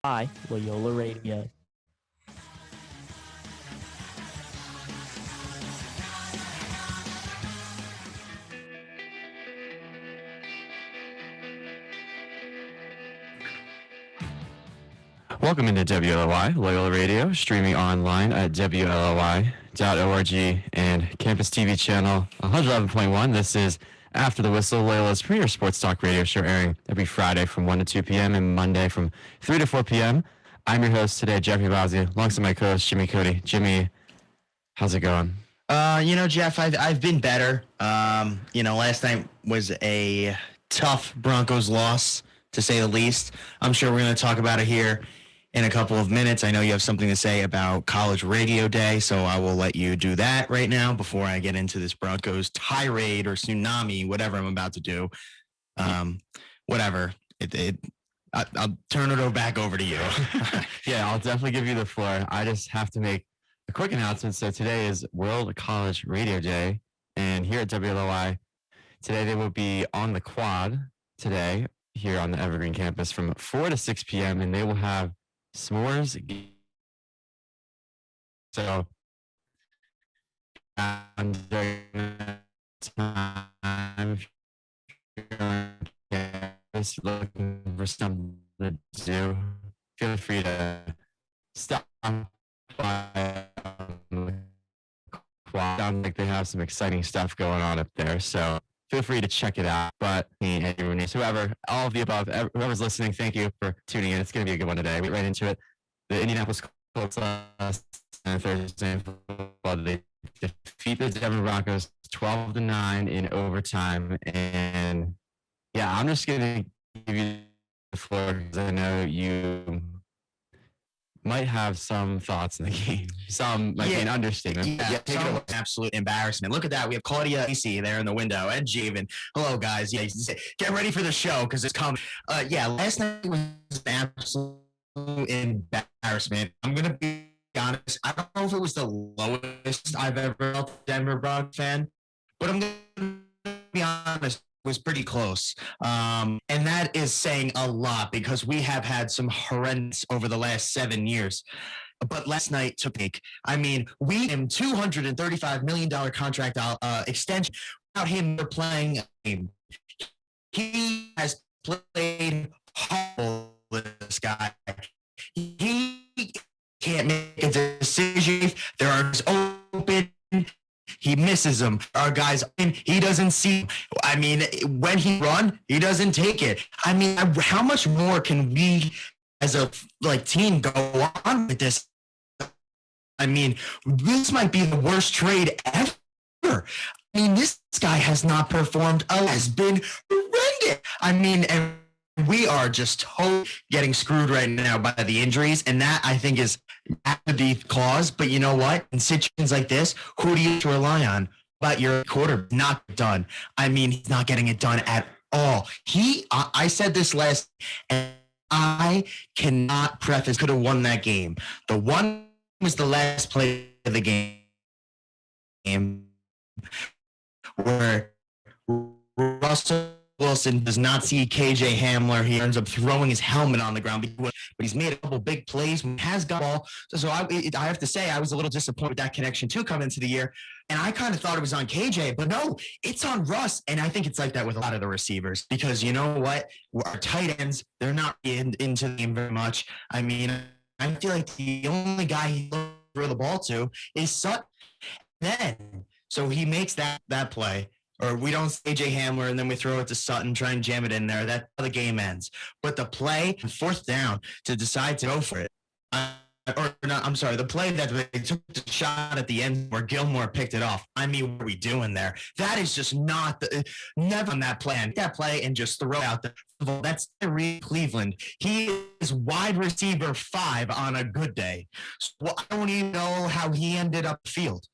Loyola Radio. Welcome into WLOY, Loyola Radio, streaming online at WLOY.org and Campus TV channel 111.1. This is After the Whistle, Loyola's premier sports talk radio show, airing every Friday from 1 to 2 p.m. and Monday from 3 to 4 p.m. I'm your host today, Jeffrey Bazzi, alongside my co-host, Jimmy Cody. Jimmy, how's it going? Jeff, I've been better. Last night was a tough Broncos loss, to say the least. I'm sure we're going to talk about it here in a couple of minutes. I know you have something to say about College Radio Day, so I will let you do that right now before I get into this Broncos tirade or tsunami, whatever I'm about to do. Whatever. I'll turn it back over to you. Yeah, I'll definitely give you the floor. I just have to make a quick announcement. So today is World College Radio Day, and here at WLOI, today they will be on the quad today here on the Evergreen campus from 4 to 6 p.m., and they will have s'mores. So during that time, if you're on campus looking for something to do, feel free to stop by. Sounds like they have some exciting stuff going on up there, so feel free to check it out. But whoever, all of the above, whoever's listening, thank you for tuning in. It's going to be a good one today. We get right into it. The Indianapolis Colts last Thursday football, they defeat the Denver Broncos 12-9 in overtime. And yeah, I'm just going to give you the floor because I know you might have some thoughts in the game. Some might be an understatement. Yeah, some absolute embarrassment. Look at that. We have Claudia AC there in the window and Javen. Hello, guys. Yeah, get ready for the show because it's coming. Last night was an absolute embarrassment. I'm going to be honest. I don't know if it was the lowest I've ever felt Denver Broncos fan, but I'm going to be honest. Was pretty close. And that is saying a lot because we have had some horrendous over the last 7 years. But last night took make. I mean, we him $235 million contract extension without him playing a game. He has played horrible, this guy. He can't make a decision. There are open. He misses them. Our guys, he doesn't see. I mean, when he run, he doesn't take it. I mean, how much more can we, as a team, go on with this? I mean, this might be the worst trade ever. I mean, this guy has not performed. Has been horrendous. I mean, and we are just totally getting screwed right now by the injuries, and that I think is the cause. But you know what? In situations like this, who do you rely on? But your quarter not done. I mean, he's not getting it done at all. I said this last, and I cannot preface could have won that game. The one was the last play of the game where Russell Wilson does not see KJ Hamler. He ends up throwing his helmet on the ground, but he's made a couple big plays. Has got the ball. So I have to say I was a little disappointed with that connection too coming into the year. And I kind of thought it was on KJ, but no, it's on Russ. And I think it's like that with a lot of the receivers because you know what? Our tight ends, they're not into the game very much. I mean, I feel like the only guy he throw the ball to is Sutton. So he makes that play. Or we don't say J. Hamler and then we throw it to Sutton, try and jam it in there. That's how the game ends. But the play, fourth down, to decide to go for it. The play that they took the shot at the end where Gilmore picked it off. I mean, what are we doing there? That is just never on that plan. That play and just throw out the ball. That's Tyree Cleveland. He is wide receiver 5 on a good day. So I don't even know how he ended up field.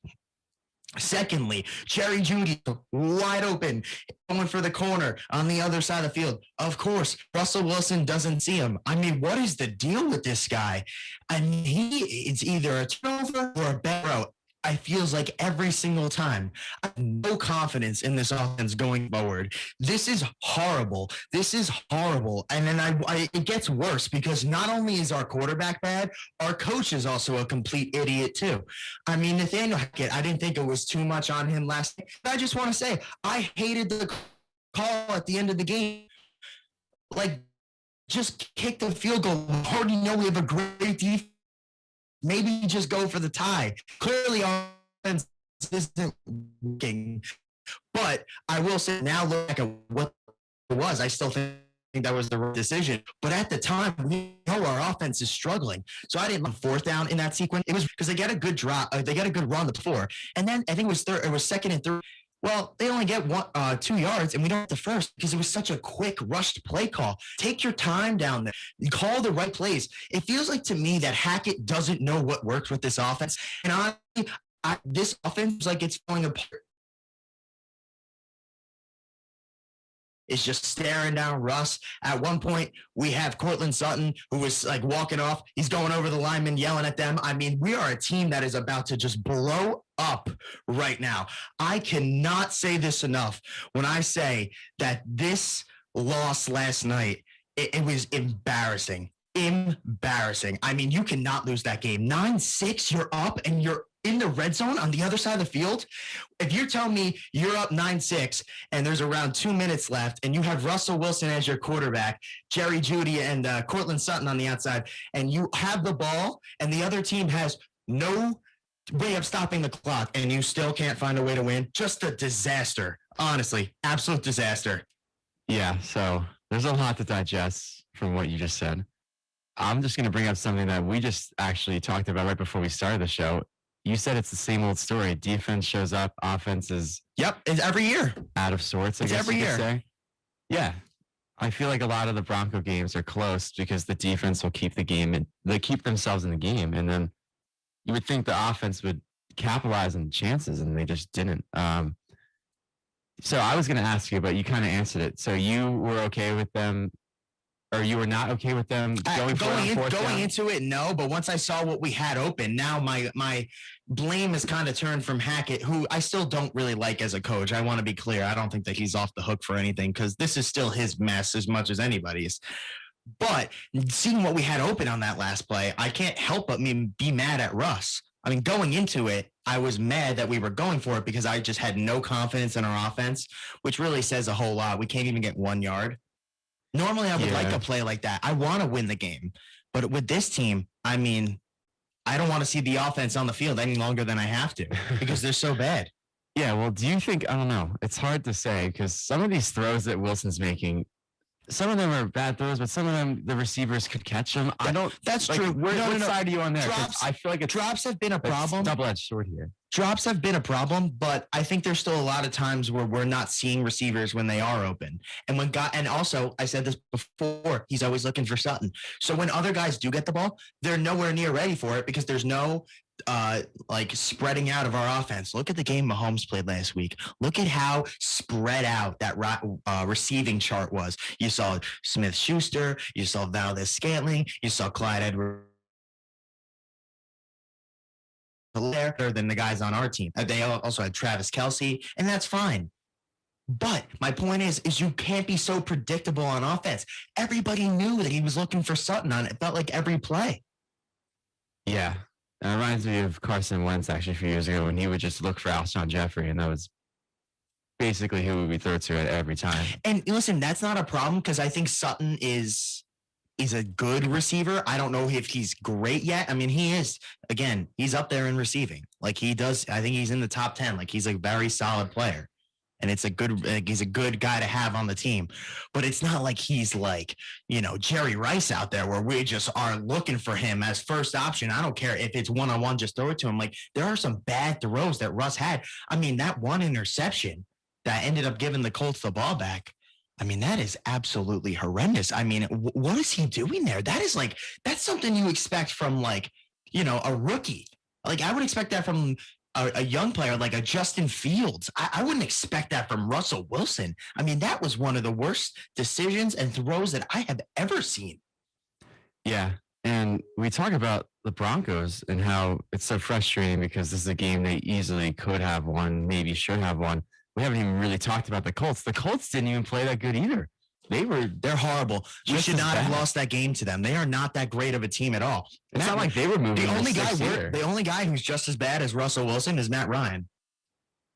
Secondly, Jerry Jeudy wide open, going for the corner on the other side of the field. Of course, Russell Wilson doesn't see him. I mean, what is the deal with this guy? I mean, it's either a turnover or a bad throw. I feels like every single time. I have no confidence in this offense going forward. This is horrible. This is horrible. And then it gets worse because not only is our quarterback bad, our coach is also a complete idiot too. I mean, Nathaniel Hackett, I didn't think it was too much on him last night. But I just want to say, I hated the call at the end of the game. Like, just kick the field goal. We already know we have a great defense. Maybe just go for the tie. Clearly, our offense isn't working. But I will say now, look at what it was. I still think that was the right decision. But at the time, we know our offense is struggling. So I didn't want fourth down in that sequence. It was because they got a good drop. They got a good run before. And then I think it was third. It was second and third. Well, they only get 2 yards, and we don't get the first because it was such a quick, rushed play call. Take your time down there. You call the right plays. It feels like to me that Hackett doesn't know what works with this offense. And honestly, this offense is like it's falling apart. Is just staring down Russ. At one point, we have Cortland Sutton, who was like walking off. He's going over the linemen, yelling at them. I mean, we are a team that is about to just blow up right now. I cannot say this enough when I say that this loss last night, it was embarrassing. Embarrassing. I mean, you cannot lose that game. 9-6, you're up and you're in the red zone on the other side of the field. If you're telling me you're up 9-6 and there's around 2 minutes left and you have Russell Wilson as your quarterback, Jerry Jeudy and Cortland Sutton on the outside, and you have the ball and the other team has no way of stopping the clock and you still can't find a way to win, just a disaster. Honestly, absolute disaster. Yeah, so there's a lot to digest from what you just said. I'm just going to bring up something that we just actually talked about right before we started the show. You said it's the same old story. Defense shows up, offense is it's every year out of sorts. It's every year. Say. Yeah, I feel like a lot of the Bronco games are close because the defense will keep the game and they keep themselves in the game, and then you would think the offense would capitalize on chances, and they just didn't. So I was going to ask you, but you kind of answered it. So you were okay with them. Or you were not okay with them going into it? No, but once I saw what we had open, now my blame is kind of turned from Hackett, who I still don't really like as a coach. I want to be clear. I don't think that he's off the hook for anything because this is still his mess as much as anybody's. But seeing what we had open on that last play, I can't help but be mad at Russ. I mean, going into it, I was mad that we were going for it because I just had no confidence in our offense, which really says a whole lot. We can't even get 1 yard. Normally, I would like a play like that. I want to win the game. But with this team, I mean, I don't want to see the offense on the field any longer than I have to because they're so bad. Yeah, well, do you think, I don't know, it's hard to say because some of these throws that Wilson's making, some of them are bad throws, but some of them, the receivers could catch them. I don't. That's true. What side are you on there? Drops, I feel like drops have been a problem. Double-edged sword here. Drops have been a problem, but I think there's still a lot of times where we're not seeing receivers when they are open. And also, I said this before, he's always looking for Sutton. So when other guys do get the ball, they're nowhere near ready for it because there's no spreading out of our offense. Look at the game Mahomes played last week. Look at how spread out that receiving chart was. You saw Smith-Schuster, you saw Valdez-Scantling, you saw Clyde Edwards there than the guys on our team. They also had Travis Kelce, and that's fine. But my point is you can't be so predictable on offense. Everybody knew that he was looking for Sutton on it. It felt like every play. Yeah. It reminds me of Carson Wentz actually a few years ago when he would just look for Alshon Jeffrey, and that was basically who we would throw to at every time. And listen, that's not a problem because I think Sutton is a good receiver. I don't know if he's great yet. I mean, he is. Again, he's up there in receiving. Like he does. I think he's in the top 10. Like he's a very solid player. And he's a good guy to have on the team. But it's not like he's like, Jerry Rice out there where we just are looking for him as first option. I don't care if it's one-on-one, just throw it to him. Like there are some bad throws that Russ had. I mean, that one interception that ended up giving the Colts the ball back. I mean, that is absolutely horrendous. I mean, what is he doing there? That's something you expect from a rookie. Like I would expect that from a young player like a Justin Fields. I wouldn't expect that from Russell Wilson. I mean, that was one of the worst decisions and throws that I have ever seen. Yeah. And we talk about the Broncos and how it's so frustrating because this is a game they easily could have won, maybe should have won. We haven't even really talked about the Colts. The Colts didn't even play that good either. They're horrible. We Just should as not have bad. lost that game to them. They are not that great of a team at all. It's not like they were moving. The only guy who's just as bad as Russell Wilson is Matt Ryan.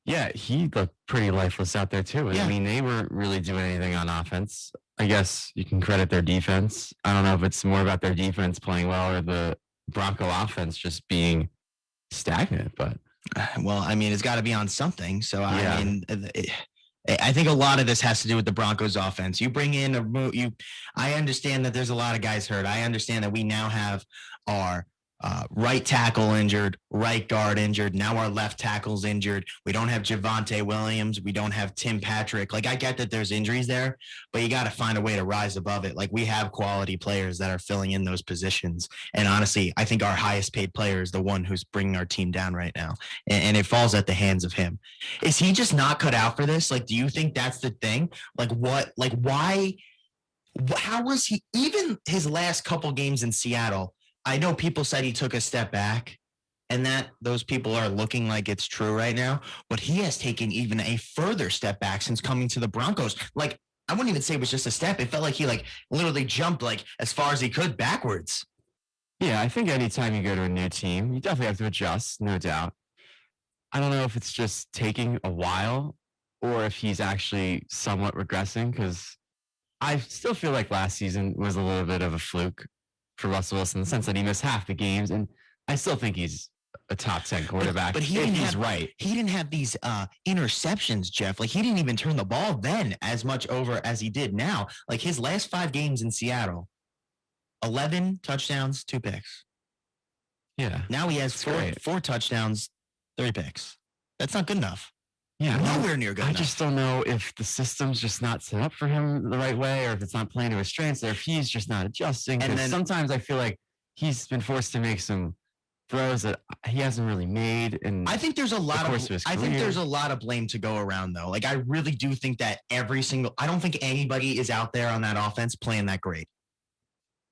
Yeah, he looked pretty lifeless out there too. Yeah. I mean, they weren't really doing anything on offense. I guess you can credit their defense. I don't know if it's more about their defense playing well or the Bronco offense just being stagnant, but Well, I mean, it's got to be on something. So Yeah. I mean, I think a lot of this has to do with the Broncos offense. You bring in I understand that there's a lot of guys hurt. I understand that we now have our right tackle injured, right guard injured. Now our left tackle's injured. We don't have Javonte Williams. We don't have Tim Patrick. Like, I get that there's injuries there, but you got to find a way to rise above it. Like, we have quality players that are filling in those positions. And honestly, I think our highest paid player is the one who's bringing our team down right now. And it falls at the hands of him. Is he just not cut out for this? Like, do you think that's the thing? Why? How was he, even his last couple games in Seattle? I know people said he took a step back, and that those people are looking like it's true right now, but he has taken even a further step back since coming to the Broncos. Like, I wouldn't even say it was just a step. It felt like he literally jumped as far as he could backwards. yeah, I think anytime you go to a new team, you definitely have to adjust, no doubt. I don't know if it's just taking a while or if he's actually somewhat regressing because I still feel like last season was a little bit of a fluke for Russell Wilson in the sense that he missed half the games. And I still think he's a top 10 quarterback. But he if didn't he's have right. He didn't have these interceptions, Jeff. Like, he didn't even turn the ball then as much over as he did now. Like, his last 5 games in Seattle, 11 touchdowns, 2 picks. Yeah. Now he has great. 4 touchdowns, 3 picks. That's not good enough. Yeah. Nowhere near good I enough. just don't know if the system's just not set up for him the right way or if it's not playing to his strengths or if he's just not adjusting. And And then- sometimes I feel like he's been forced to make some throws that he hasn't really made. And I think there's a lot course of his I think career. there's a lot of blame to go around though. Like, I really do think that I don't think anybody is out there on that offense playing that great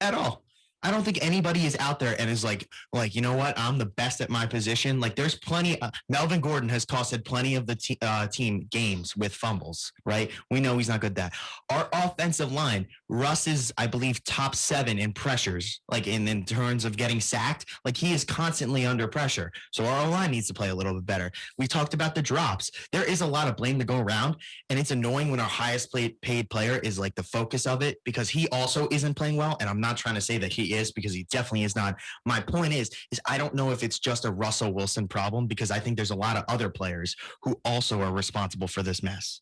at all. I don't think anybody is out there and is like, you know what? I'm the best at my position. Like, there's plenty. Melvin Gordon has costed plenty of the team games with fumbles, right? We know he's not good at that. Our offensive line, Russ is, I believe, top 7 in pressures, like in terms of getting sacked. Like, he is constantly under pressure. So our line needs to play a little bit better. We talked about the drops. There is a lot of blame to go around, and it's annoying when our highest paid player is like the focus of it because he also isn't playing well. And I'm not trying to say that he is because he definitely is not. My point is I don't know if it's just a Russell Wilson problem because I think there's a lot of other players who also are responsible for this mess.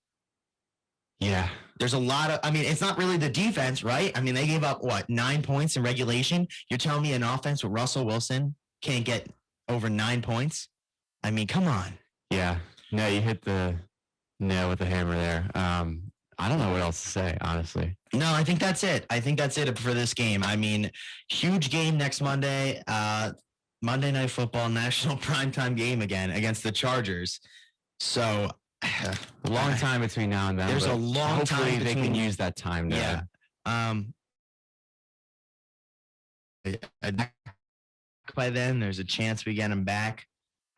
yeah. There's a lot of, I mean, it's not really the defense, right? I mean, they gave up 9 points in regulation. You're telling me an offense with Russell Wilson can't get over 9 points? I mean, come on. Yeah. No, you hit the nail with the hammer there. I don't know what else to say, honestly. No, I think that's it. I think that's it for this game. I mean, huge game next Monday. Monday Night Football, national primetime game again against the Chargers. So A long time between now and then. There's but a long hopefully time they can between- use that time to by then there's a chance we get him back.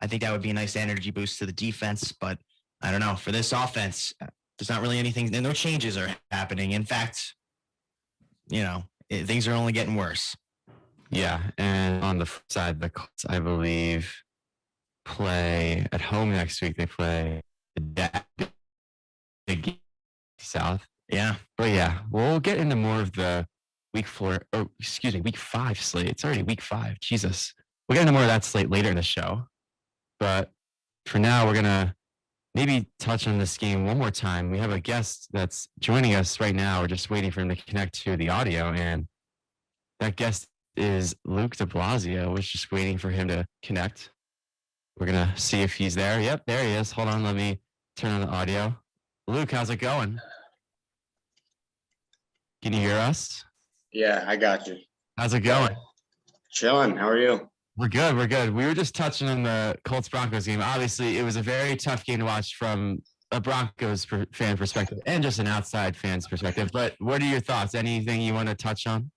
I think that would be a nice energy boost to the defense, but I don't know. For this offense, there's not really anything, no changes are happening. In fact, things are only getting worse. Yeah, and on the flip side, the Colts, I believe, play at home next week. They play the Big South. Yeah. But yeah, we'll get into more of the week 5 slate. It's already week 5. Jesus. We'll get into more of that slate later in the show. But for now, we're going to maybe touch on this game one more time. We have a guest that's joining us right now. We're just waiting for him to connect to the audio. And that guest is Luke de Blasio. We're just waiting for him to connect. We're going to see if he's there. Yep, there he is. Hold on. Let me turn on the audio. Luke, how's it going? Can you hear us? Yeah, I got you. How's it going? Chilling. How are you? We're good. We're good. We were just touching on the Colts Broncos game. Obviously, it was a very tough game to watch from a Broncos fan perspective and just an outside fan's perspective. But what are your thoughts? Anything you want to touch on?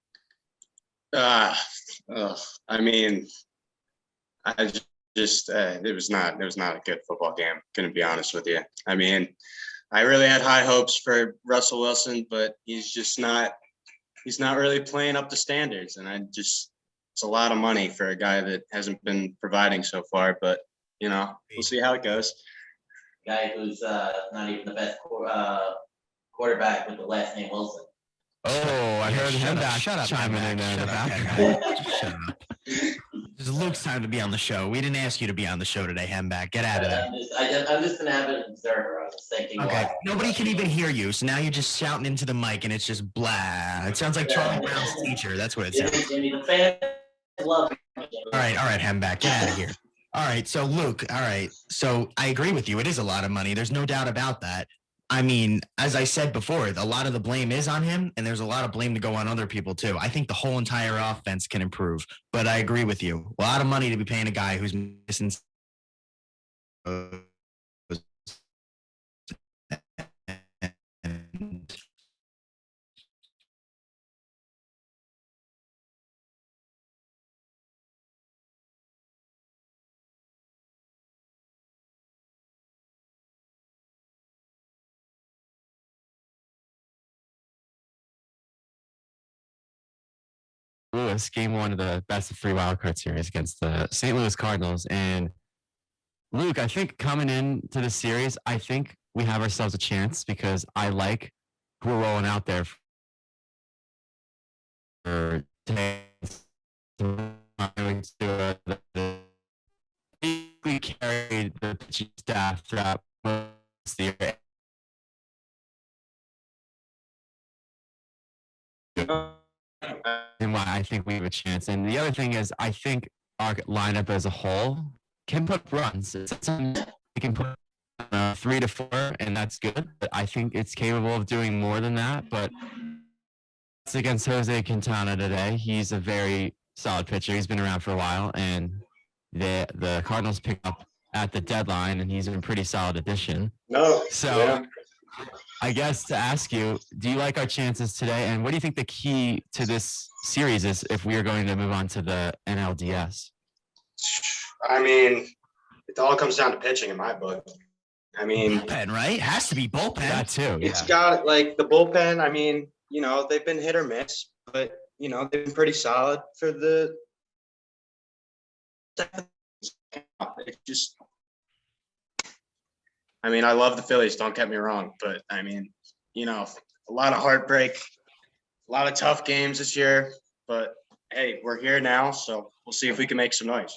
Uh, ugh, I mean, I just it was not a good football game. Gonna be honest with you. I mean, I really had high hopes for Russell Wilson, but he's just not. He's not really playing up to standards, and it's a lot of money for a guy that hasn't been providing so far. But we'll see how it goes. Guy who's not even the best quarterback with the last name Wilson. Oh, I heard him back Shut up, chiming in there in the back. Shut up. This is Luke's time to be on the show. We didn't ask you to be on the show today, Hemback. Get out of there. I'm just an avid observer. I was thinking. Okay. Nobody can even hear you, so now you're just shouting into the mic, and it's just blah. It sounds like Charlie Brown's teacher. That's what it sounds. Jimmy, the fans love me. All right, Hemback. Get out of here. All right, so Luke. All right, so I agree with you. It is a lot of money. There's no doubt about that. I mean, as I said before, a lot of the blame is on him, and there's a lot of blame to go on other people too. I think the whole entire offense can improve, but I agree with you. A lot of money to be paying a guy who's missing. Louis, game one of the best of 3 wildcard series against the St. Louis Cardinals. And Luke, I think coming into the series, I think we have ourselves a chance because I like who we're rolling out there for today. We carried the pitching staff throughout most of the year. And why I think we have a chance. And the other thing is, I think our lineup as a whole can put runs. We can put 3 to 4, and that's good. But I think it's capable of doing more than that. But it's against Jose Quintana today. He's a very solid pitcher. He's been around for a while, and the Cardinals picked up at the deadline, and he's a pretty solid addition. No. So. Yeah. I guess to ask you, do you like our chances today? And what do you think the key to this series is if we are going to move on to the NLDS? I mean, it all comes down to pitching in my book. I mean, Bullpen, right? It has to be bullpen. That too. it's got like the bullpen. I mean, they've been hit or miss, but they've been pretty solid for the. It just. I mean, I love the Phillies, don't get me wrong, but I mean, a lot of heartbreak, a lot of tough games this year, but hey, we're here now, so we'll see if we can make some noise,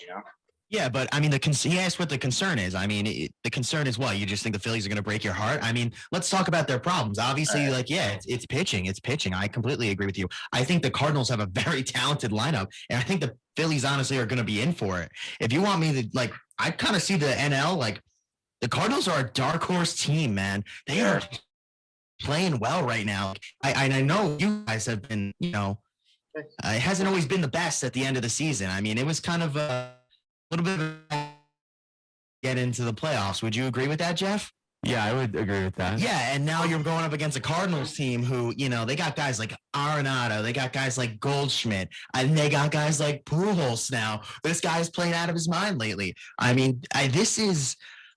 Yeah, but I mean, he asked what the concern is. I mean, the concern is what? You just think the Phillies are going to break your heart? I mean, let's talk about their problems. Obviously, it's pitching. It's pitching. I completely agree with you. I think the Cardinals have a very talented lineup, and I think the Phillies honestly are going to be in for it. If you want me to, I kind of see the NL, the Cardinals are a dark horse team, man. They are playing well right now. I know you guys have been, it hasn't always been the best at the end of the season. I mean, it was kind of a little bit of get into the playoffs. Would you agree with that, Jeff? Yeah, I would agree with that. Yeah, and now you're going up against a Cardinals team who, they got guys like Arenado, they got guys like Goldschmidt, and they got guys like Pujols now. This guy's playing out of his mind lately. I mean,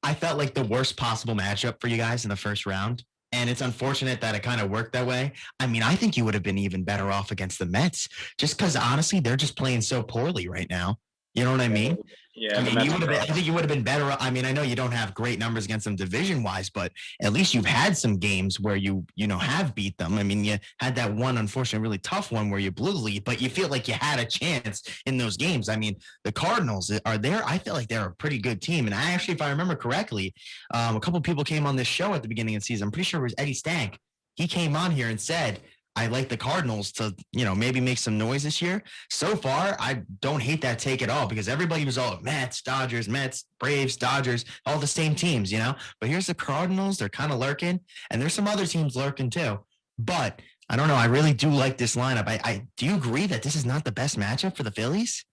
I felt like the worst possible matchup for you guys in the first round. And it's unfortunate that it kind of worked that way. I mean, I think you would have been even better off against the Mets just because, honestly, they're just playing so poorly right now. You know what I mean? Yeah. I mean, I think you would have been better. I mean, I know you don't have great numbers against them division-wise, but at least you've had some games where you have beat them. I mean, you had that one unfortunate, really tough one where you blew the lead, but you feel like you had a chance in those games. I mean, the Cardinals are there. I feel like they're a pretty good team. And I actually, if I remember correctly, a couple of people came on this show at the beginning of the season. I'm pretty sure it was Eddie Stank. He came on here and said, I like the Cardinals to, maybe make some noise this year. So far, I don't hate that take at all because everybody was all Mets, Dodgers, Mets, Braves, Dodgers, all the same teams, But here's the Cardinals. They're kind of lurking, and there's some other teams lurking too. But I don't know. I really do like this lineup. I do you agree that this is not the best matchup for the Phillies?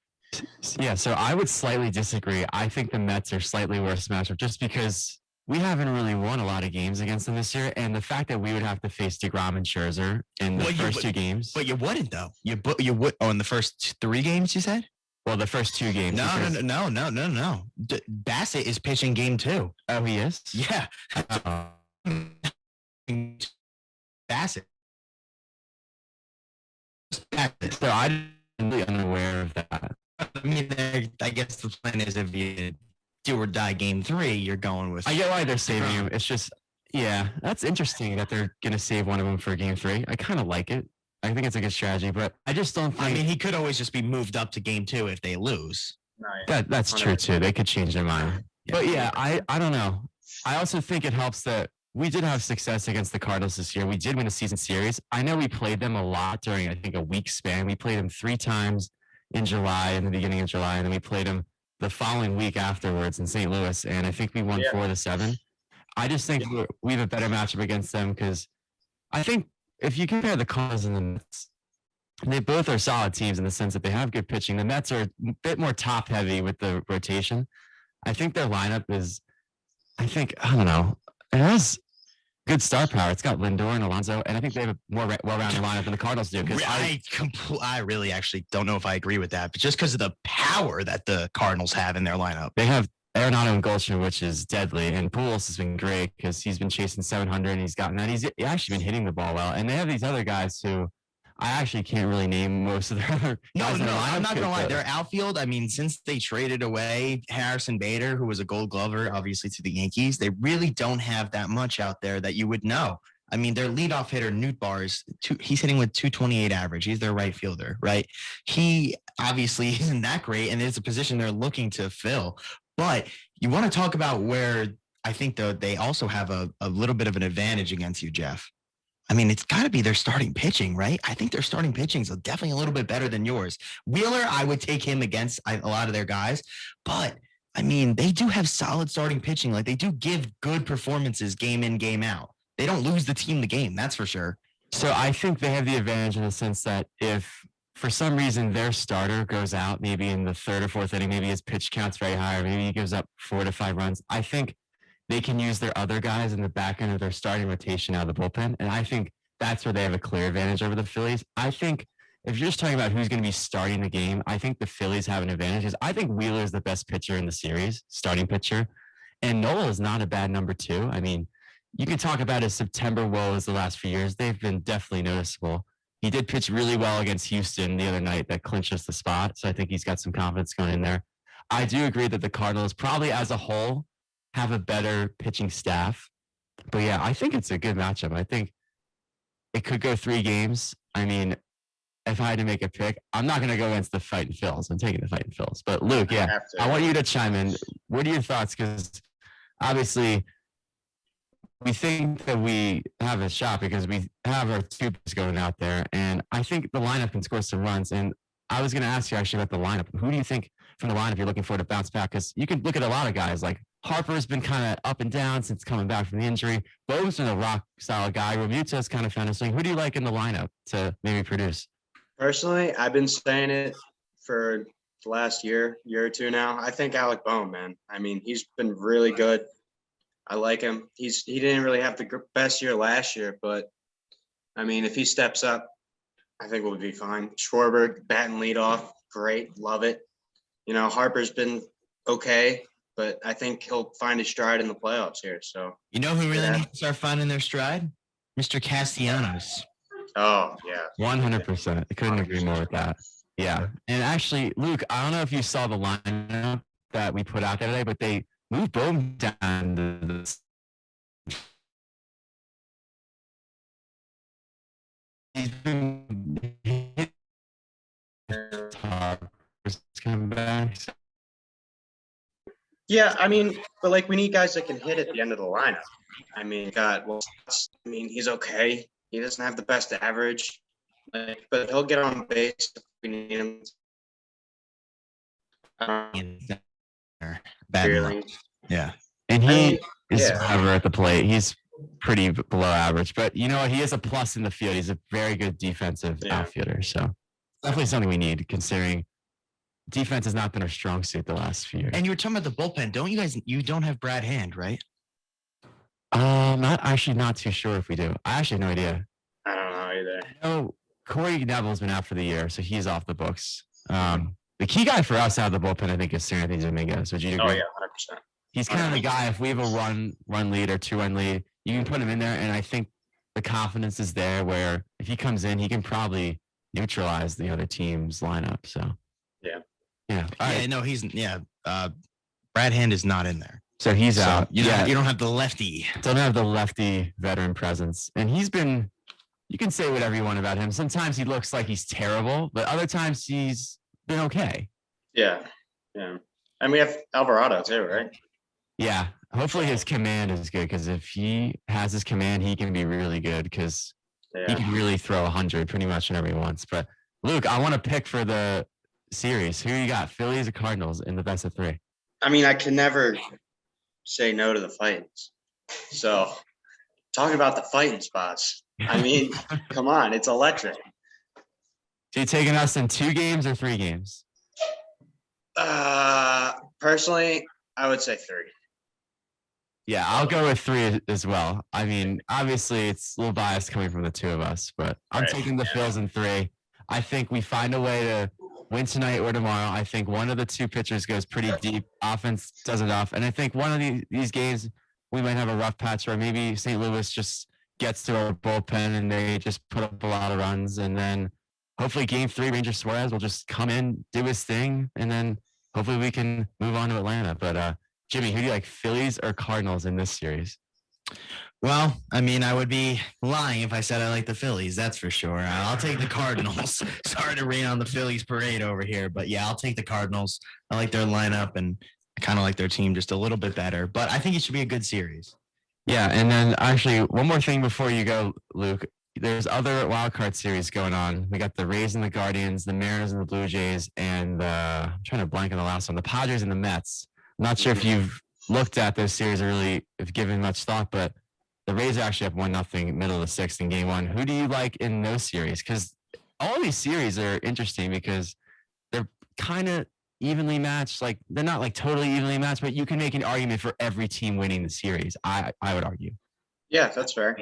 Yeah, so I would slightly disagree. I think the Mets are slightly worse matchup just because we haven't really won a lot of games against them this year, and the fact that we would have to face DeGrom and Scherzer in the Well, first two games. But you wouldn't though. You would. Oh, in the first 3 games, you said? Well, the first 2 games. No. Bassett is pitching game 2. Oh, he is. Yeah. Uh, Bassett. so I'm really unaware of that. I mean, I guess the plan is if you do or die game 3, you're going with. I get why they're saving him. It's just, yeah, that's interesting that they're gonna save one of them for game 3. I kind of like it. I think it's a good strategy, but I just don't think. I mean, he could always just be moved up to game 2 if they lose. that's true too. They could change their mind. But yeah, I don't know. I also think it helps that we did have success against the Cardinals this year. We did win a season series. I know we played them a lot during, I think, a week span. We played them 3 times in July, in the beginning of July, and then we played them the following week afterwards in St. Louis. And I think we won 4-7. I just think we have a better matchup against them because I think if you compare the Cardinals and the Mets, they both are solid teams in the sense that they have good pitching. The Mets are a bit more top heavy with the rotation. I think their lineup is, I don't know, it has good star power. It's got Lindor and Alonso, and I think they have a more well-rounded lineup than the Cardinals do. Because I really actually don't know if I agree with that, but just because of the power that the Cardinals have in their lineup. They have Arenado and Goldschmidt, which is deadly, and Pujols has been great because he's been chasing 700 and he's gotten that. He's actually been hitting the ball well, and they have these other guys who I actually can't really name most of their other guys. No, I'm not gonna lie. Their outfield, I mean, since they traded away Harrison Bader, who was a Gold Glover, obviously to the Yankees, they really don't have that much out there that you would know. I mean, their leadoff hitter, Nootbaar, he's hitting with 228 average. He's their right fielder, right? He obviously isn't that great, and it's a position they're looking to fill. But you want to talk about where I think they also have a little bit of an advantage against you, Jeff. I mean, it's got to be their starting pitching, right? I think their starting pitching is definitely a little bit better than yours. Wheeler, I would take him against a lot of their guys, but I mean, they do have solid starting pitching. Like they do give good performances game in, game out. They don't lose the team the game, that's for sure. So I think they have the advantage in the sense that if for some reason their starter goes out, maybe in the 3rd or 4th inning, maybe his pitch count's very high, or maybe he gives up 4 to 5 runs, I think they can use their other guys in the back end of their starting rotation out of the bullpen. And I think that's where they have a clear advantage over the Phillies. I think if you're just talking about who's going to be starting the game, I think the Phillies have an advantage. Because I think Wheeler is the best pitcher in the series, starting pitcher. And Nola is not a bad number 2. I mean, you can talk about his September woes the last few years. They've been definitely noticeable. He did pitch really well against Houston the other night. That clinched us the spot. So I think he's got some confidence going in there. I do agree that the Cardinals probably as a whole have a better pitching staff. But yeah, I think it's a good matchup. I think it could go 3 games. I mean, if I had to make a pick, I'm not going to go against the Fighting Phils. I'm taking the Fighting Phils. But Luke, yeah, I want you to chime in. What are your thoughts? Because obviously we think that we have a shot because we have our tubes going out there. And I think the lineup can score some runs. And I was going to ask you actually about the lineup. Who do you think from the lineup you're looking for to bounce back? Because you can look at a lot of guys like Harper's been kind of up and down since coming back from the injury. Bo's been a rock solid guy. Romuta's kind of found his swing. Who do you like in the lineup to maybe produce? Personally, I've been saying it for the last year or two now. I think Alec Bohm, man. I mean, he's been really good. I like him. He didn't really have the best year last year, but I mean, if he steps up, I think we'll be fine. Schwarber, batting leadoff, great, love it. You know, Harper's been okay, but I think he'll find his stride in the playoffs here. So you know who really needs to start finding their stride? Mr. Castellanos. Oh yeah, 100%. I couldn't agree more with that. Yeah, and actually, Luke, I don't know if you saw the lineup that we put out there today, but they moved Bohm down to the. He's been hit coming back. yeah. I mean, but like we need guys that can hit at the end of the lineup. I mean, he's okay. He doesn't have the best average, but he'll get on base if we need him. Yeah. And he is ever at the plate. He's pretty below average, but you know what? He is a plus in the field. He's a very good defensive outfielder. So definitely something we need considering defense has not been our strong suit the last few years. And you were talking about the bullpen. You don't have Brad Hand, right? Not too sure if we do. I actually have no idea. I don't know either. No, Corey Neville's been out for the year, so he's off the books. The key guy for us out of the bullpen, I think, is Sir Anthony Dominguez. Would you agree? Oh yeah, 100%. He's kind of the guy. If we have a run lead or 2-run lead, you can put him in there, and I think the confidence is there. Where if he comes in, he can probably neutralize the other team's lineup. So Yeah. yeah. All right. Yeah, no, he's Brad Hand is not in there. So he's So out. you don't have the lefty. Don't have the lefty veteran presence, and he's been. You can say whatever you want about him. Sometimes he looks like he's terrible, but other times he's been okay. Yeah. And we have Alvarado too, right? Yeah. Hopefully his command is good, because if he has his command, he can be really good, because he Yeah. can really throw 100 pretty much whenever he wants. But Luke, I want to pick for the series. Who you got, Phillies or Cardinals in the best of 3? I mean, I can never say no to the Titans. So talking about the fighting spots. I mean, come on, it's electric. So you taking us in 2 games or 3 games? Personally, I would say 3. Yeah, I'll go with 3 as well. I mean, obviously it's a little biased coming from the 2 of us, but I'm Right, taking the Phils in 3. I think we find a way to win tonight or tomorrow. I think one of the 2 pitchers goes pretty deep. Offense does enough. And I think one of these games, we might have a rough patch where maybe St. Louis just gets to our bullpen and they just put up a lot of runs. And then hopefully game 3, Ranger Suarez will just come in, do his thing, and then hopefully we can move on to Atlanta. But Jimmy, who do you like, Phillies or Cardinals in this series? Well, I mean, I would be lying if I said I like the Phillies. That's for sure. I'll take the Cardinals. Sorry to rain on the Phillies parade over here, but yeah, I'll take the Cardinals. I like their lineup, and I kind of like their team just a little bit better. But I think it should be a good series. Yeah, and then actually one more thing before you go, Luke. There's other wild card series going on. We got the Rays and the Guardians, the Mariners and the Blue Jays, and I'm trying to blank on the last one, the Padres and the Mets. I'm not sure if you've looked at those series or really have given much thought, but the Rays are actually up 1-0 middle of the 6th in game 1. Who do you like in those series? Because all these series are interesting because they're kind of evenly matched. Like, they're not like totally evenly matched, but you can make an argument for every team winning the series. I would argue. Yeah, that's fair.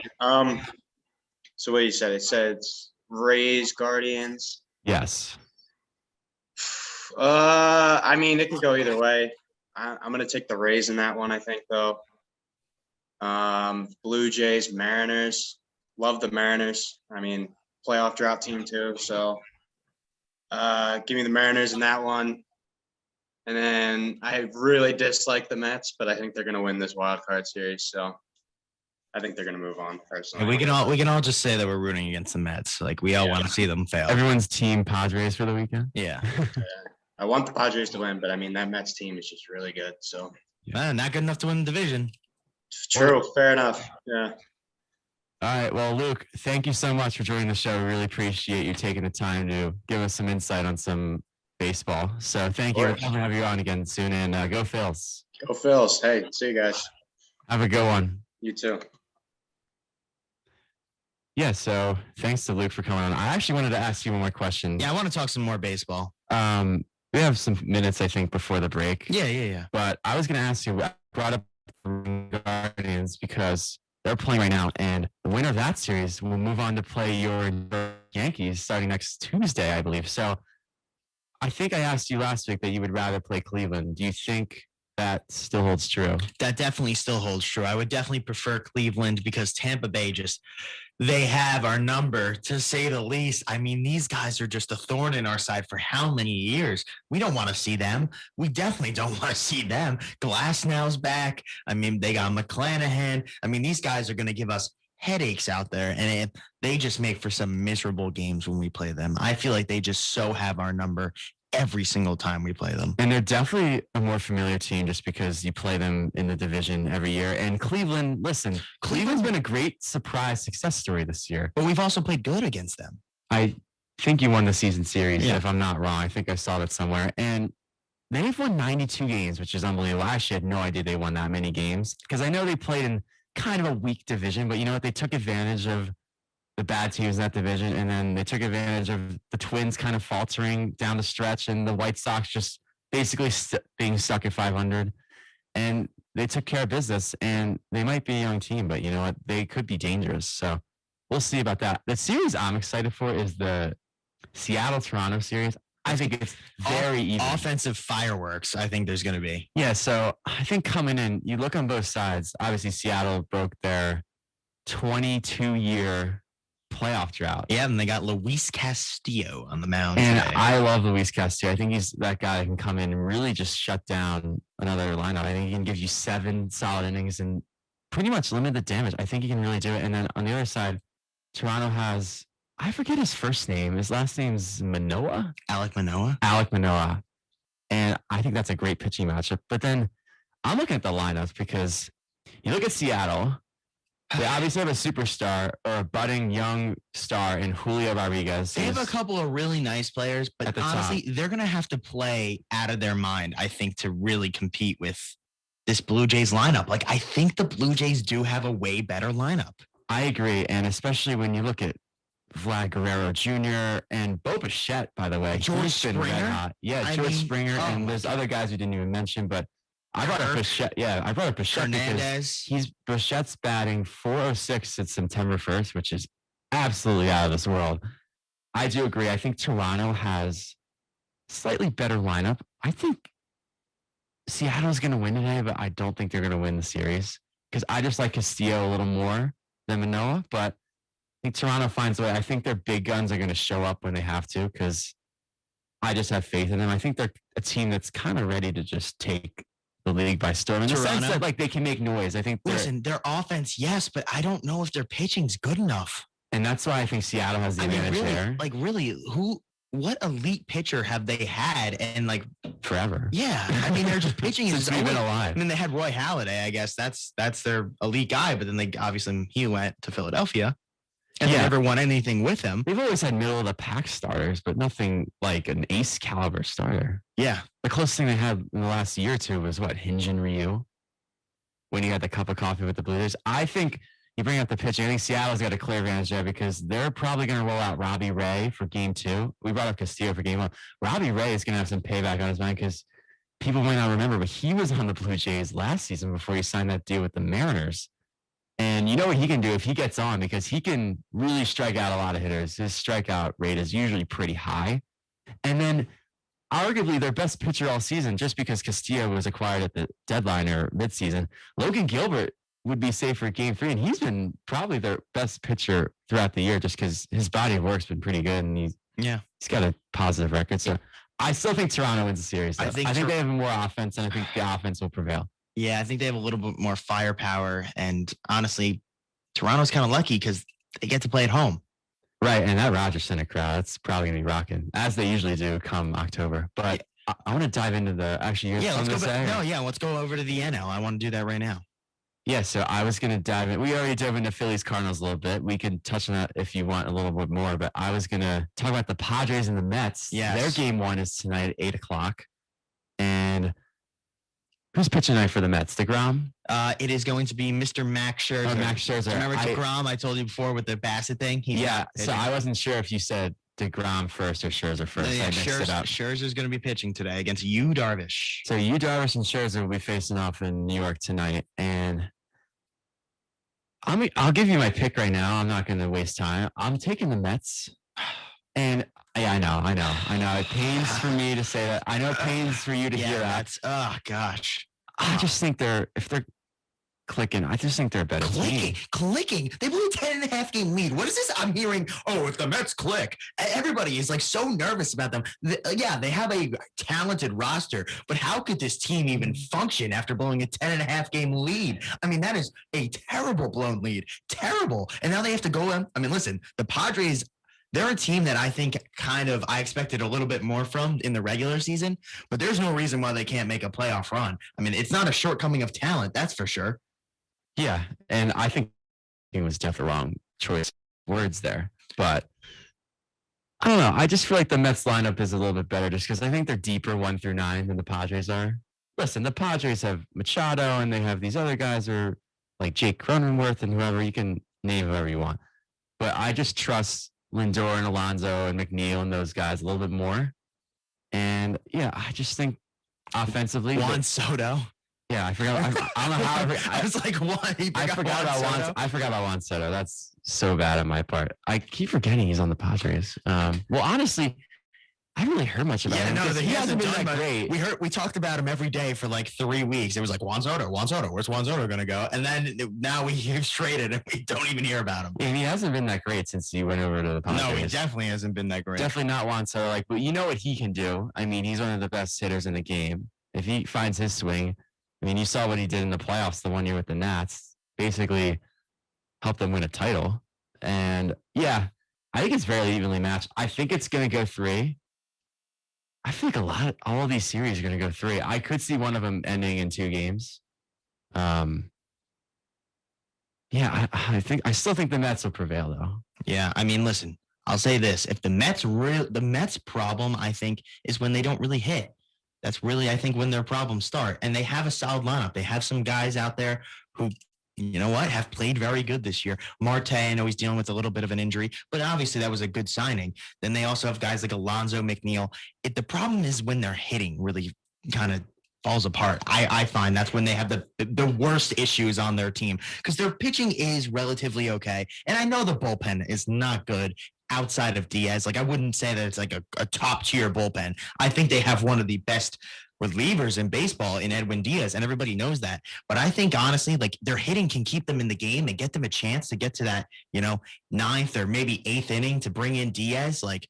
So what you said? It said Rays, Guardians. Yes. I mean, it can go either way. I'm gonna take the Rays in that one, I think, though. Blue Jays, Mariners. Love the Mariners. I mean, playoff drought team too. So give me the Mariners in that one. And then I really dislike the Mets, but I think they're gonna win this wild card series. So I think they're gonna move on personally. And we can all just say that we're rooting against the Mets. Like, we all Yeah. want to see them fail. Everyone's team Padres for the weekend. Yeah. I want the Padres to win, but I mean that Mets team is just really good. So Not good enough to win the division. true, fair enough. Yeah. All right. Well, Luke, thank you so much for joining the show. We really appreciate you taking the time to give us some insight on some baseball. So thank you. We'll course. have you on again soon, and go Phils. Go Phils. Hey, see you guys. Have a good one. You too. Yeah. So thanks to Luke for coming on. I actually wanted to ask you one more question. Yeah, I want to talk some more baseball. We have some minutes, I think, before the break. Yeah. But I was going to ask you, I brought up the Guardians because they're playing right now, and the winner of that series will move on to play your Yankees starting next Tuesday, I believe. So I think I asked you last week that you would rather play Cleveland. Do you think that still holds true? That definitely still holds true. I would definitely prefer Cleveland because Tampa Bay they have our number, to say the least. I mean, these guys are just a thorn in our side for how many years? We don't want to see them. We definitely don't want to see them. Glasnow's back. I mean, they got McClanahan. I mean, these guys are going to give us headaches out there, and they just make for some miserable games when we play them. I feel like they just so have our number every single time we play them. And they're definitely a more familiar team just because you play them in the division every year. And Cleveland, listen, Cleveland's been a great surprise success story this year. But we've also played good against them. I think you won the season series, Yeah. if I'm not wrong. I think I saw that somewhere. And they've won 92 games, which is unbelievable. I actually had no idea they won that many games because I know they played in kind of a weak division, but you know what? They took advantage of the bad teams in that division, and then they took advantage of the Twins kind of faltering down the stretch and the White Sox just basically being stuck at 500. And they took care of business, and they might be a young team, but you know what? They could be dangerous. So we'll see about that. The series I'm excited for is the Seattle-Toronto series. I think it's very even. Offensive fireworks, I think there's going to be. Yeah, so I think coming in, you look on both sides. Obviously, Seattle broke their 22-year playoff drought. Yeah, and they got Luis Castillo on the mound And today. I love Luis Castillo. I think he's that guy that can come in and really just shut down another lineup. I think he can give you 7 solid innings and pretty much limit the damage. I think he can really do it. And then on the other side, Toronto has, I forget his first name. His last name's Manoah. Alek Manoah. Alek Manoah. And I think that's a great pitching matchup. But then I'm looking at the lineups because you look at Seattle, they obviously have a superstar or a budding young star in Julio Rodriguez. They have a couple of really nice players, but At the honestly, they're going to have to play out of their mind, I think, to really compete with this Blue Jays lineup. Like, I think the Blue Jays do have a way better lineup. I agree. And especially when you look at Vlad Guerrero Jr. and Bo Bichette, by the way. George He's been red Springer? hot. Yeah, I George mean, Springer. oh And my there's other guys we didn't even mention, but I brought up Kirk. Bichette. Yeah, I brought up Bichette Hernandez. because Bichette's batting 406 since September 1st, which is absolutely out of this world. I do agree. I think Toronto has slightly better lineup. I think Seattle's going to win today, but I don't think they're going to win the series because I just like Castillo a little more than Manoah. But I think Toronto finds a way. I think their big guns are going to show up when they have to because I just have faith in them. I think they're a team that's kind of ready to just take the league by storm in the sense Toronto? that like they can make noise. I think Listen, their offense, yes, but I don't know if their pitching's good enough. and that's why I think Seattle has the advantage there really, what elite pitcher have they had? And like, forever. yeah, I mean, they're just pitching Since is we've been always. alive. And then they had Roy Halladay. I guess that's their elite guy. But then they obviously he went to Philadelphia, and they Yeah. never won anything with him. They've always had middle of the pack starters, but nothing like an ace caliber starter. Yeah, The closest thing they had in the last year or two was what, Hyun-Jin Ryu, when he had the cup of coffee with the Blue Jays. I think you bring up the pitching. I think Seattle's got a clear advantage there because they're probably going to roll out Robbie Ray for game 2. We brought up Castillo for game 1. Robbie Ray is going to have some payback on his mind because people might not remember, but he was on the Blue Jays last season before he signed that deal with the Mariners. And you know what he can do if he gets on because he can really strike out a lot of hitters. His strikeout rate is usually pretty high. And then arguably their best pitcher all season, just because Castillo was acquired at the deadline or midseason, Logan Gilbert would be safe for game 3. And he's been probably their best pitcher throughout the year just because his body of work's been pretty good and he's got a positive record. So I still think Toronto wins the series. I I think think they have more offense and I think the offense will prevail. yeah. I think they have a little bit more firepower. And honestly, Toronto's kind of lucky because they get to play at home. Right, and that Rogers Center crowd, that's probably gonna be rocking as they usually do come October. But I want to dive into the actually. You have Let's go. something to say? Let's go over to the NL. I want to do that right now. Yeah, so I was gonna dive in. We already dove into Phillies Cardinals a little bit. We can touch on that if you want a little bit more. But I was gonna talk about the Padres and the Mets. Yes. Their game 1 is tonight at 8:00. And who's pitching tonight for the Mets? DeGrom? It is going to be Mr. Max Scherzer. Oh, Max Scherzer. Remember I- DeGrom? I told you before with the Bassett thing. He's Yeah, not so pitching. I wasn't sure if you said DeGrom first or Scherzer first. I mixed it up. Scherzer's going to be pitching today against Yu Darvish. So you, Darvish, and Scherzer will be facing off in New York tonight, and I'll give you my pick right now. I'm not going to waste time. I'm taking the Mets, and yeah, I know. It pains for me to say that. I know it pains for you to hear that. that's oh gosh. I just think if they're clicking, I just think they're a better team. Clicking. They blew a 10.5 game lead. What is this? I'm hearing, oh, if the Mets click, everybody is like so nervous about them. Yeah, they have a talented roster, but how could this team even function after blowing a 10.5 game lead? I mean, that is a terrible blown lead. Terrible. And now they have to go in. I mean, listen, the Padres, they're a team that I think I expected a little bit more from in the regular season, but there's no reason why they can't make a playoff run. I mean, it's not a shortcoming of talent, that's for sure. Yeah, and I think it was definitely wrong choice of words there, but I don't know. I just feel like the Mets lineup is a little bit better just because I think they're deeper 1 through 9 than the Padres are. Listen, the Padres have Machado and they have these other guys are like Jake Cronenworth and whoever. You can name whoever you want, but I just trust Lindor and Alonso and McNeil and those guys a little bit more. And yeah, I just think offensively, Juan Soto. Yeah, I forgot. I don't know how. I was like, what? I forgot about Juan. I forgot about Juan Soto. That's so bad on my part. I keep forgetting he's on the Padres. Well, honestly, I haven't really heard much about him. no, because he hasn't been that great. We talked about him every day for like 3 weeks. It was like Juan Soto. Where's Juan Soto gonna go? And then now he's traded, and we don't even hear about him. And he hasn't been that great since he went over to the Padres. No, he definitely hasn't been that great. Definitely not Juan Soto. Like, but you know what he can do. I mean, he's one of the best hitters in the game. If he finds his swing, I mean, you saw what he did in the playoffs the one year with the Nats. Basically, helped them win a title. And yeah, I think it's very evenly matched. I think it's going to go 3. I feel like all of these series are going to go 3. I could see one of them ending in 2 games. Yeah, I still think the Mets will prevail though. Yeah, I mean, listen, I'll say this: if the Mets problem, I think, is when they don't really hit. That's really, I think, when their problems start. And they have a solid lineup. They have some guys out there who, you know what, have played very good this year. Marte, I know he's dealing with a little bit of an injury, but obviously that was a good signing. Then they also have guys like Alonso, McNeil. The problem is when they're hitting really kind of falls apart. I find that's when they have the worst issues on their team, because their pitching is relatively okay. And I know the bullpen is not good outside of Diaz. Like, I wouldn't say that it's like a top tier bullpen. I think they have one of the best relievers in baseball in Edwin Diaz, and everybody knows that. But I think, honestly, like, their hitting can keep them in the game and get them a chance to get to that, 9th or maybe 8th inning to bring in Diaz. Like,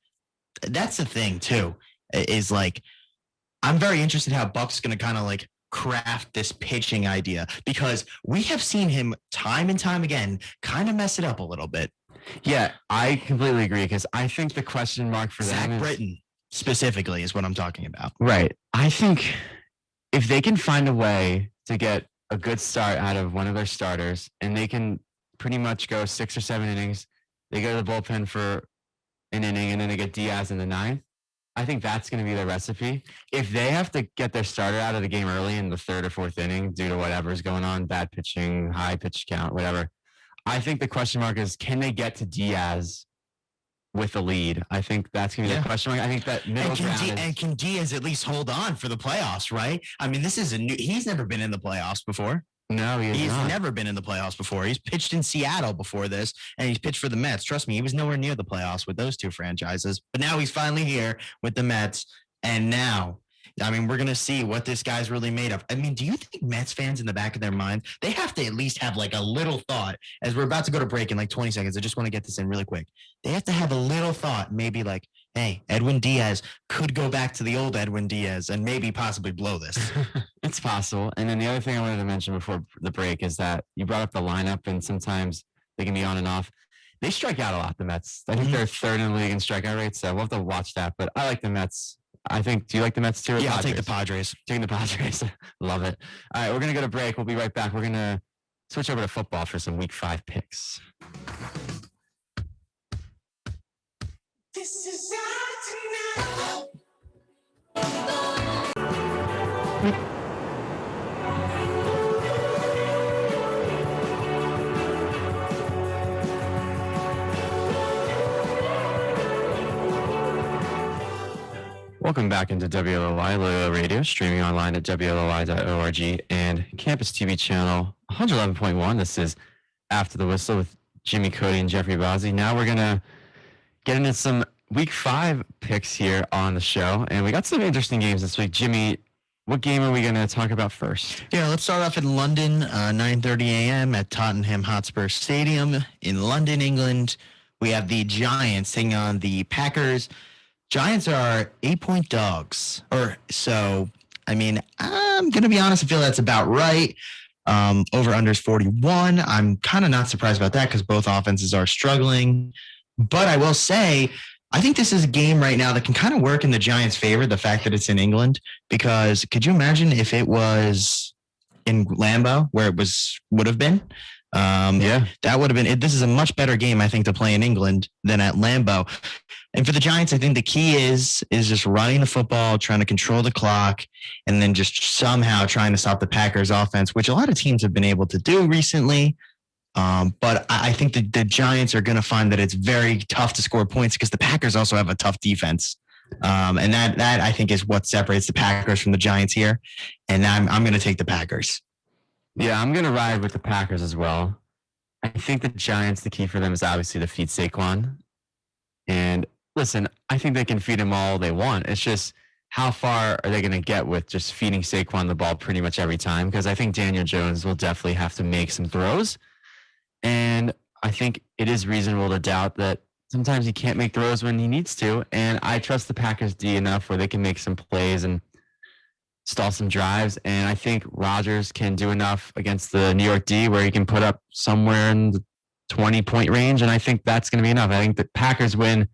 that's the thing too, is like, I'm very interested how Buck's going to kind of like craft this pitching idea, because we have seen him time and time again kind of mess it up a little bit. Yeah, I completely agree, because I think the question mark for them Zach is Britton specifically is what I'm talking about. Right. I think if they can find a way to get a good start out of one of their starters, and they can pretty much go 6 or 7 innings, they go to the bullpen for an inning, and then they get Diaz in the 9th. I think that's going to be their recipe. If they have to get their starter out of the game early in the 3rd or 4th inning due to whatever's going on, bad pitching, high pitch count, whatever, I think the question mark is, can they get to Diaz with a lead? I think that's going to be the question mark. I think that middle ground and can Diaz at least hold on for the playoffs, right? I mean, this is he's never been in the playoffs before. No, he's not. Never been in the playoffs before. He's pitched in Seattle before this, and he's pitched for the Mets. Trust me, he was nowhere near the playoffs with those 2 franchises. But now he's finally here with the Mets, and now, I mean, we're going to see what this guy's really made of. I mean, do you think Mets fans in the back of their mind, they have to at least have like a little thought, as we're about to go to break in like 20 seconds. I just want to get this in really quick. They have to have a little thought, maybe like, hey, Edwin Diaz could go back to the old Edwin Diaz and maybe possibly blow this. It's possible. And then the other thing I wanted to mention before the break is that you brought up the lineup, and sometimes they can be on and off. They strike out a lot, the Mets. I think they're 3rd in the league in strikeout rates, so we'll have to watch that. But I like the Mets. I think, do you like the Mets too? Yeah, I'll take the Padres. Taking the Padres. Love it. All right, we're going to go to break. We'll be right back. We're going to switch over to football for some week 5 picks. This is our tonight. Welcome back into WLOI Loyola Radio, streaming online at WLOI.org and Campus TV channel 111.1. This is After the Whistle with Jimmy Cody and Jeffrey Bozzi. Now we're going to get into some week 5 picks here on the show, and we got some interesting games this week. Jimmy, what game are we going to talk about first? Yeah, let's start off in London, 9:30 a.m. at Tottenham Hotspur Stadium in London, England. We have the Giants taking on the Packers. Giants are 8-point dogs, or so. I mean, I'm going to be honest. I feel that's about right. Over unders 41. I'm kind of not surprised about that, because both offenses are struggling. But I will say, I think this is a game right now that can kind of work in the Giants' favor, the fact that it's in England, because could you imagine if it was in Lambeau, where it would have been? Yeah, that would have been it. This is a much better game, I think, to play in England than at Lambeau. And for the Giants, I think the key is just running the football, trying to control the clock, and then just somehow trying to stop the Packers offense, which a lot of teams have been able to do recently. But I think the Giants are going to find that it's very tough to score points, because the Packers also have a tough defense. And that I think is what separates the Packers from the Giants here. And I'm going to take the Packers. Yeah, I'm going to ride with the Packers as well. I think the Giants, the key for them is obviously to feed Saquon. And listen, I think they can feed him all they want. It's just how far are they going to get with just feeding Saquon the ball pretty much every time? Because I think Daniel Jones will definitely have to make some throws. And I think it is reasonable to doubt that sometimes he can't make throws when he needs to. And I trust the Packers D enough where they can make some plays and stall some drives. And I think Rodgers can do enough against the New York D where he can put up somewhere in the 20-point range. And I think that's going to be enough. I think the Packers win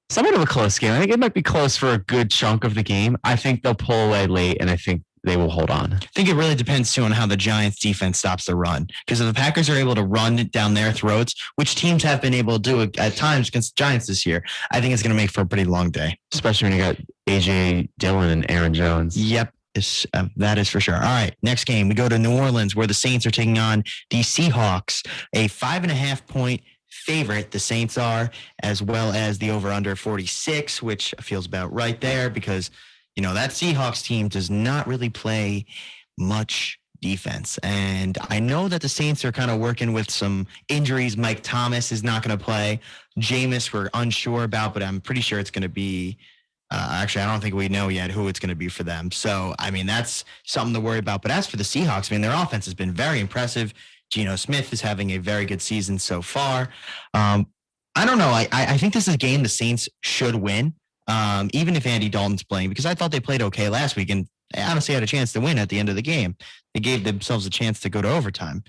somewhat of a close game. I think it might be close for a good chunk of the game. I think they'll pull away late, and I think they will hold on. I think it really depends too on how the Giants defense stops the run. Because if the Packers are able to run it down their throats, which teams have been able to do it at times against the Giants this year, I think it's going to make for a pretty long day. Especially when you got AJ Dillon and Aaron Jones. Yep. That is for sure. All right. Next game, we go to New Orleans where the Saints are taking on the Seahawks, a 5.5-point favorite. The Saints are, as well as the over under 46, which feels about right there because that Seahawks team does not really play much defense. And I know that the Saints are kind of working with some injuries. Mike Thomas is not going to play. Jameis we're unsure about, but I'm pretty sure it's going to be actually, I don't think we know yet who it's going to be for them. So, that's something to worry about. But as for the Seahawks, their offense has been very impressive. Geno Smith is having a very good season so far. I don't know. I think this is a game the Saints should win. Even if Andy Dalton's playing, because I thought they played okay last week and they honestly had a chance to win at the end of the game. They gave themselves a chance to go to overtime.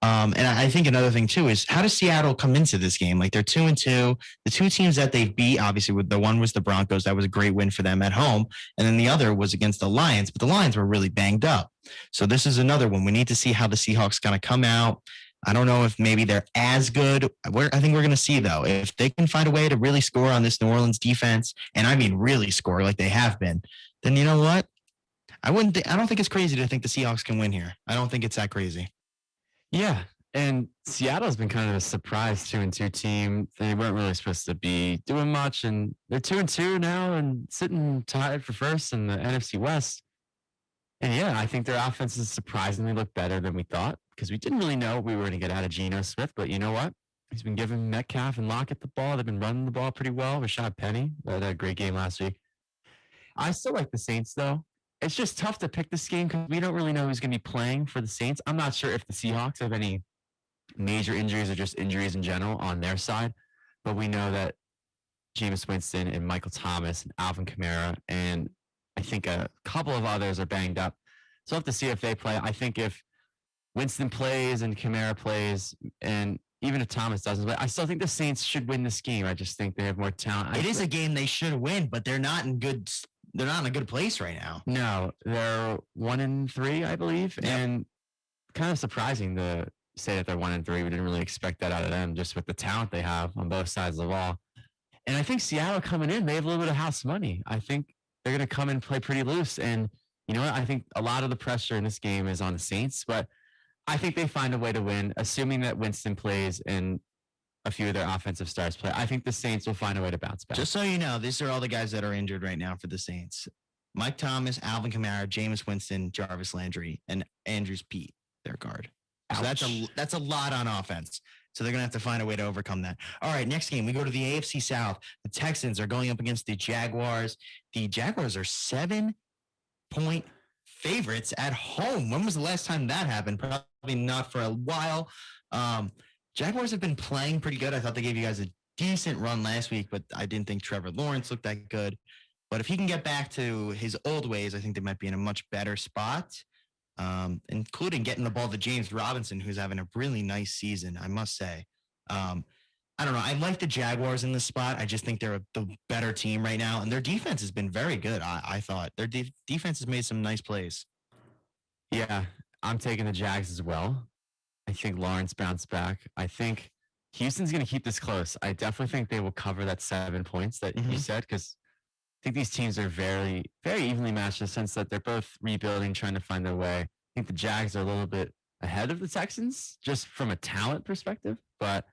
And I think another thing too is how does Seattle come into this game? Like they're 2-2. The two teams that they've beat, obviously, with the one was the Broncos. That was a great win for them at home. And then the other was against the Lions, but the Lions were really banged up. So this is another one. We need to see how the Seahawks kind of come out. I don't know if maybe they're as good. I think we're going to see, though, if they can find a way to really score on this New Orleans defense, and I mean really score like they have been, then you know what? I don't think it's crazy to think the Seahawks can win here. I don't think it's that crazy. Yeah. And Seattle's been kind of a surprise 2-2 team. They weren't really supposed to be doing much, and they're 2-2 now and sitting tied for first in the NFC West. And yeah, I think their offenses surprisingly look better than we thought because we didn't really know what we were going to get out of Geno Smith. But you know what? He's been giving Metcalf and Lockett the ball. They've been running the ball pretty well. Rashad Penny had a great game last week. I still like the Saints, though. It's just tough to pick this game because we don't really know who's going to be playing for the Saints. I'm not sure if the Seahawks have any major injuries or just injuries in general on their side. But we know that Jameis Winston and Michael Thomas and Alvin Kamara and I think a couple of others are banged up. So we'll have to see if they play. I think if Winston plays and Kamara plays, and even if Thomas doesn't play, I still think the Saints should win this game. I just think they have more talent. It is a game they should win, but they're not in a good place right now. No, they're 1-3, I believe, and kind of surprising to say that they're 1-3. We didn't really expect that out of them, just with the talent they have on both sides of the ball. And I think Seattle coming in, they have a little bit of house money. I think they're going to come and play pretty loose. And you know what? I think a lot of the pressure in this game is on the Saints, but I think they find a way to win, assuming that Winston plays and a few of their offensive stars play. I think the Saints will find a way to bounce back. Just so you know, these are all the guys that are injured right now for the Saints. Mike Thomas, Alvin Kamara, Jameis Winston, Jarvis Landry, and Andrews Pete, their guard. So that's a lot on offense. So they're going to have to find a way to overcome that. All right, next game, we go to the AFC South. The Texans are going up against the Jaguars. The Jaguars are 7-point favorites at home. When was the last time that happened? Probably not for a while. Jaguars have been playing pretty good. I thought they gave you guys a decent run last week, but I didn't think Trevor Lawrence looked that good. But if he can get back to his old ways, I think they might be in a much better spot. Including getting the ball to James Robinson, who's having a really nice season, I must say. I don't know. I like the Jaguars in this spot. I just think they're the better team right now, and their defense has been very good. I thought their defense has made some nice plays. Yeah, I'm taking the Jags as well. I think Lawrence bounced back. I think Houston's going to keep this close. I definitely think they will cover that 7 points that you said because I think these teams are very, very evenly matched in the sense that they're both rebuilding, trying to find their way. I think the Jags are a little bit ahead of the Texans just from a talent perspective, but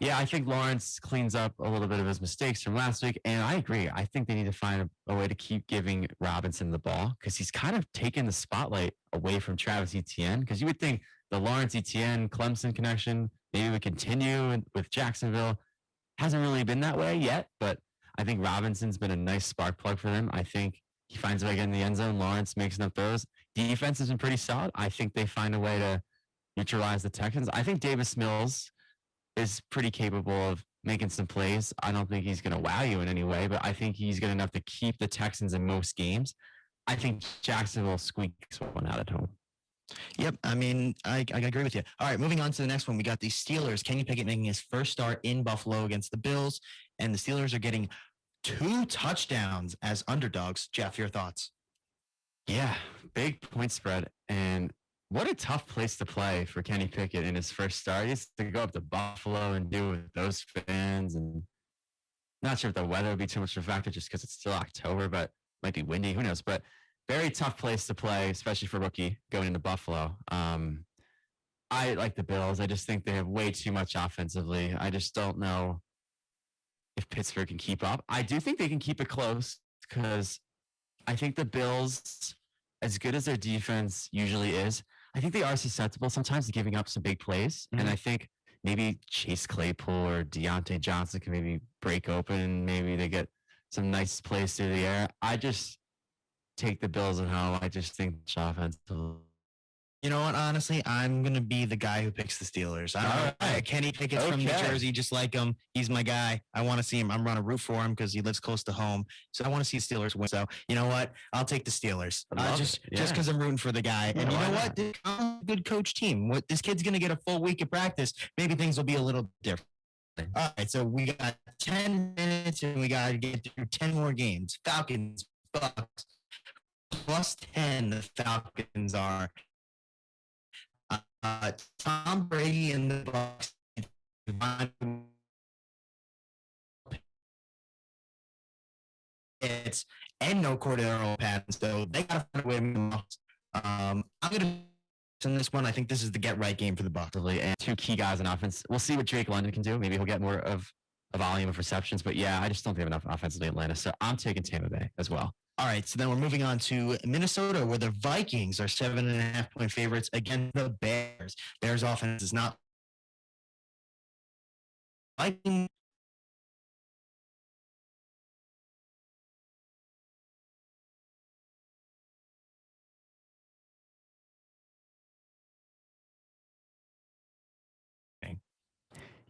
Yeah, I think Lawrence cleans up a little bit of his mistakes from last week. And I agree. I think they need to find a way to keep giving Robinson the ball because he's kind of taken the spotlight away from Travis Etienne. Because you would think the Lawrence Etienne Clemson connection maybe would continue with Jacksonville. Hasn't really been that way yet, but I think Robinson's been a nice spark plug for them. I think he finds a way to get in the end zone. Lawrence makes enough throws. Defense has been pretty solid. I think they find a way to neutralize the Texans. I think Davis Mills is pretty capable of making some plays. I don't think he's going to wow you in any way, but I think he's good enough to keep the Texans in most games. I think Jacksonville squeaks one out at home. Yep. I mean, I agree with you. All right, moving on to the next one. We got the Steelers. Kenny Pickett making his first start in Buffalo against the Bills, and the Steelers are getting 2 touchdowns as underdogs. Jeff, your thoughts? Yeah, big point spread. And what a tough place to play for Kenny Pickett in his first start. He has to go up to Buffalo and do it with those fans. And not sure if the weather would be too much of a factor just because it's still October, but might be windy. Who knows? But very tough place to play, especially for a rookie going into Buffalo. I like the Bills. I just think they have way too much offensively. I just don't know if Pittsburgh can keep up. I do think they can keep it close because I think the Bills, as good as their defense usually is, I think they are susceptible sometimes to giving up some big plays. And I think maybe Chase Claypool or Deontay Johnson can maybe break open. Maybe they get some nice plays through the air. I just take the Bills at home. I just think the offense. You know what? Honestly, I'm going to be the guy who picks the Steelers. Kenny Pickett's from New Jersey, just like him. He's my guy. I want to see him. I'm going to root for him because he lives close to home. So I want to see the Steelers win. So you know what? I'll take the Steelers. Just because I'm rooting for the guy. And you know what? They're a good coach team. This kid's going to get a full week of practice. Maybe things will be a little different. All right, so we got 10 minutes and we got to get through 10 more games. Falcons, Bucks, +10 the Falcons are. Tom Brady and the Bucks and no Cordero Patton, so they got to find a way to win. I'm gonna in this one. I think this is the get right game for the Bucks. And 2 key guys on offense. We'll see what Drake London can do. Maybe he'll get more of a volume of receptions, but yeah, I just don't think enough offensively in Atlanta. So I'm taking Tampa Bay as well. All right, so then we're moving on to Minnesota, where the Vikings are 7.5-point favorites against the Bears. Bears offense is not Vikings.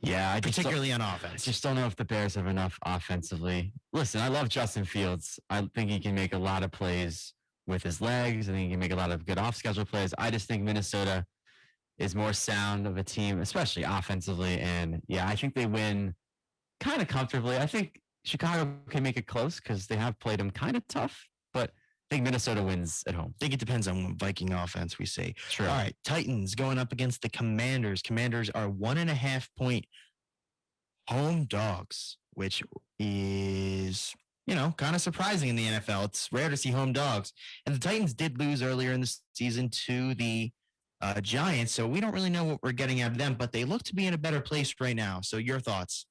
Yeah, I particularly on offense. I just don't know if the Bears have enough offensively. Listen, I love Justin Fields. I think he can make a lot of plays with his legs. I think he can make a lot of good off-schedule plays. I just think Minnesota is more sound of a team, especially offensively. And yeah, I think they win kind of comfortably. I think Chicago can make it close because they have played them kind of tough, but I think Minnesota wins at home. I think it depends on what Viking offense we see. True. All right, Titans going up against the Commanders. Commanders are 1.5-point home dogs, which is, kind of surprising in the NFL. It's rare to see home dogs. And the Titans did lose earlier in the season to the Giants, so we don't really know what we're getting out of them, but they look to be in a better place right now. So your thoughts?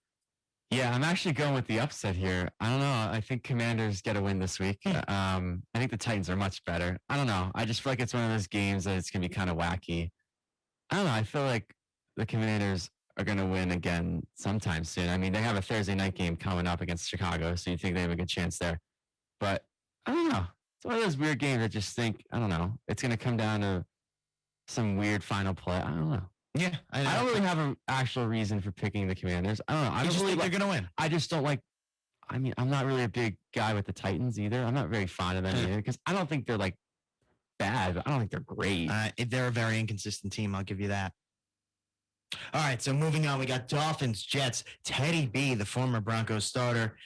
Yeah, I'm actually going with the upset here. I don't know. I think Commanders get a win this week. I think the Titans are much better. I don't know. I just feel like it's one of those games that it's going to be kind of wacky. I don't know. I feel like the Commanders are going to win again sometime soon. I mean, they have a Thursday night game coming up against Chicago, so you think they have a good chance there. But I don't know. It's one of those weird games that just think, I don't know. It's going to come down to some weird final play. I don't know. Yeah, I don't really have an actual reason for picking the Commanders. I don't know. I just think they're going to win. I just don't like. I mean, I'm not really a big guy with the Titans either. I'm not very fond of them either because I don't think they're like bad, but I don't think they're great. They're a very inconsistent team. I'll give you that. All right, so moving on, we got Dolphins, Jets. Teddy B, the former Broncos starter,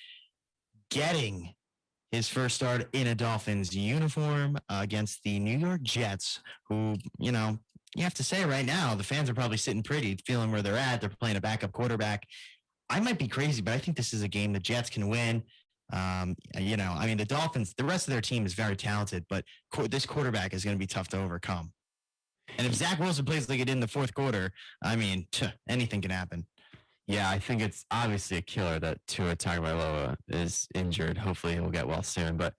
getting his first start in a Dolphins uniform against the New York Jets, who, you have to say right now, the fans are probably sitting pretty, feeling where they're at. They're playing a backup quarterback. I might be crazy, but I think this is a game the Jets can win. The Dolphins, the rest of their team is very talented, but this quarterback is going to be tough to overcome. And if Zach Wilson plays like it in the fourth quarter, anything can happen. Yeah, I think it's obviously a killer that Tua Tagovailoa is injured. Hopefully, he'll get well soon. But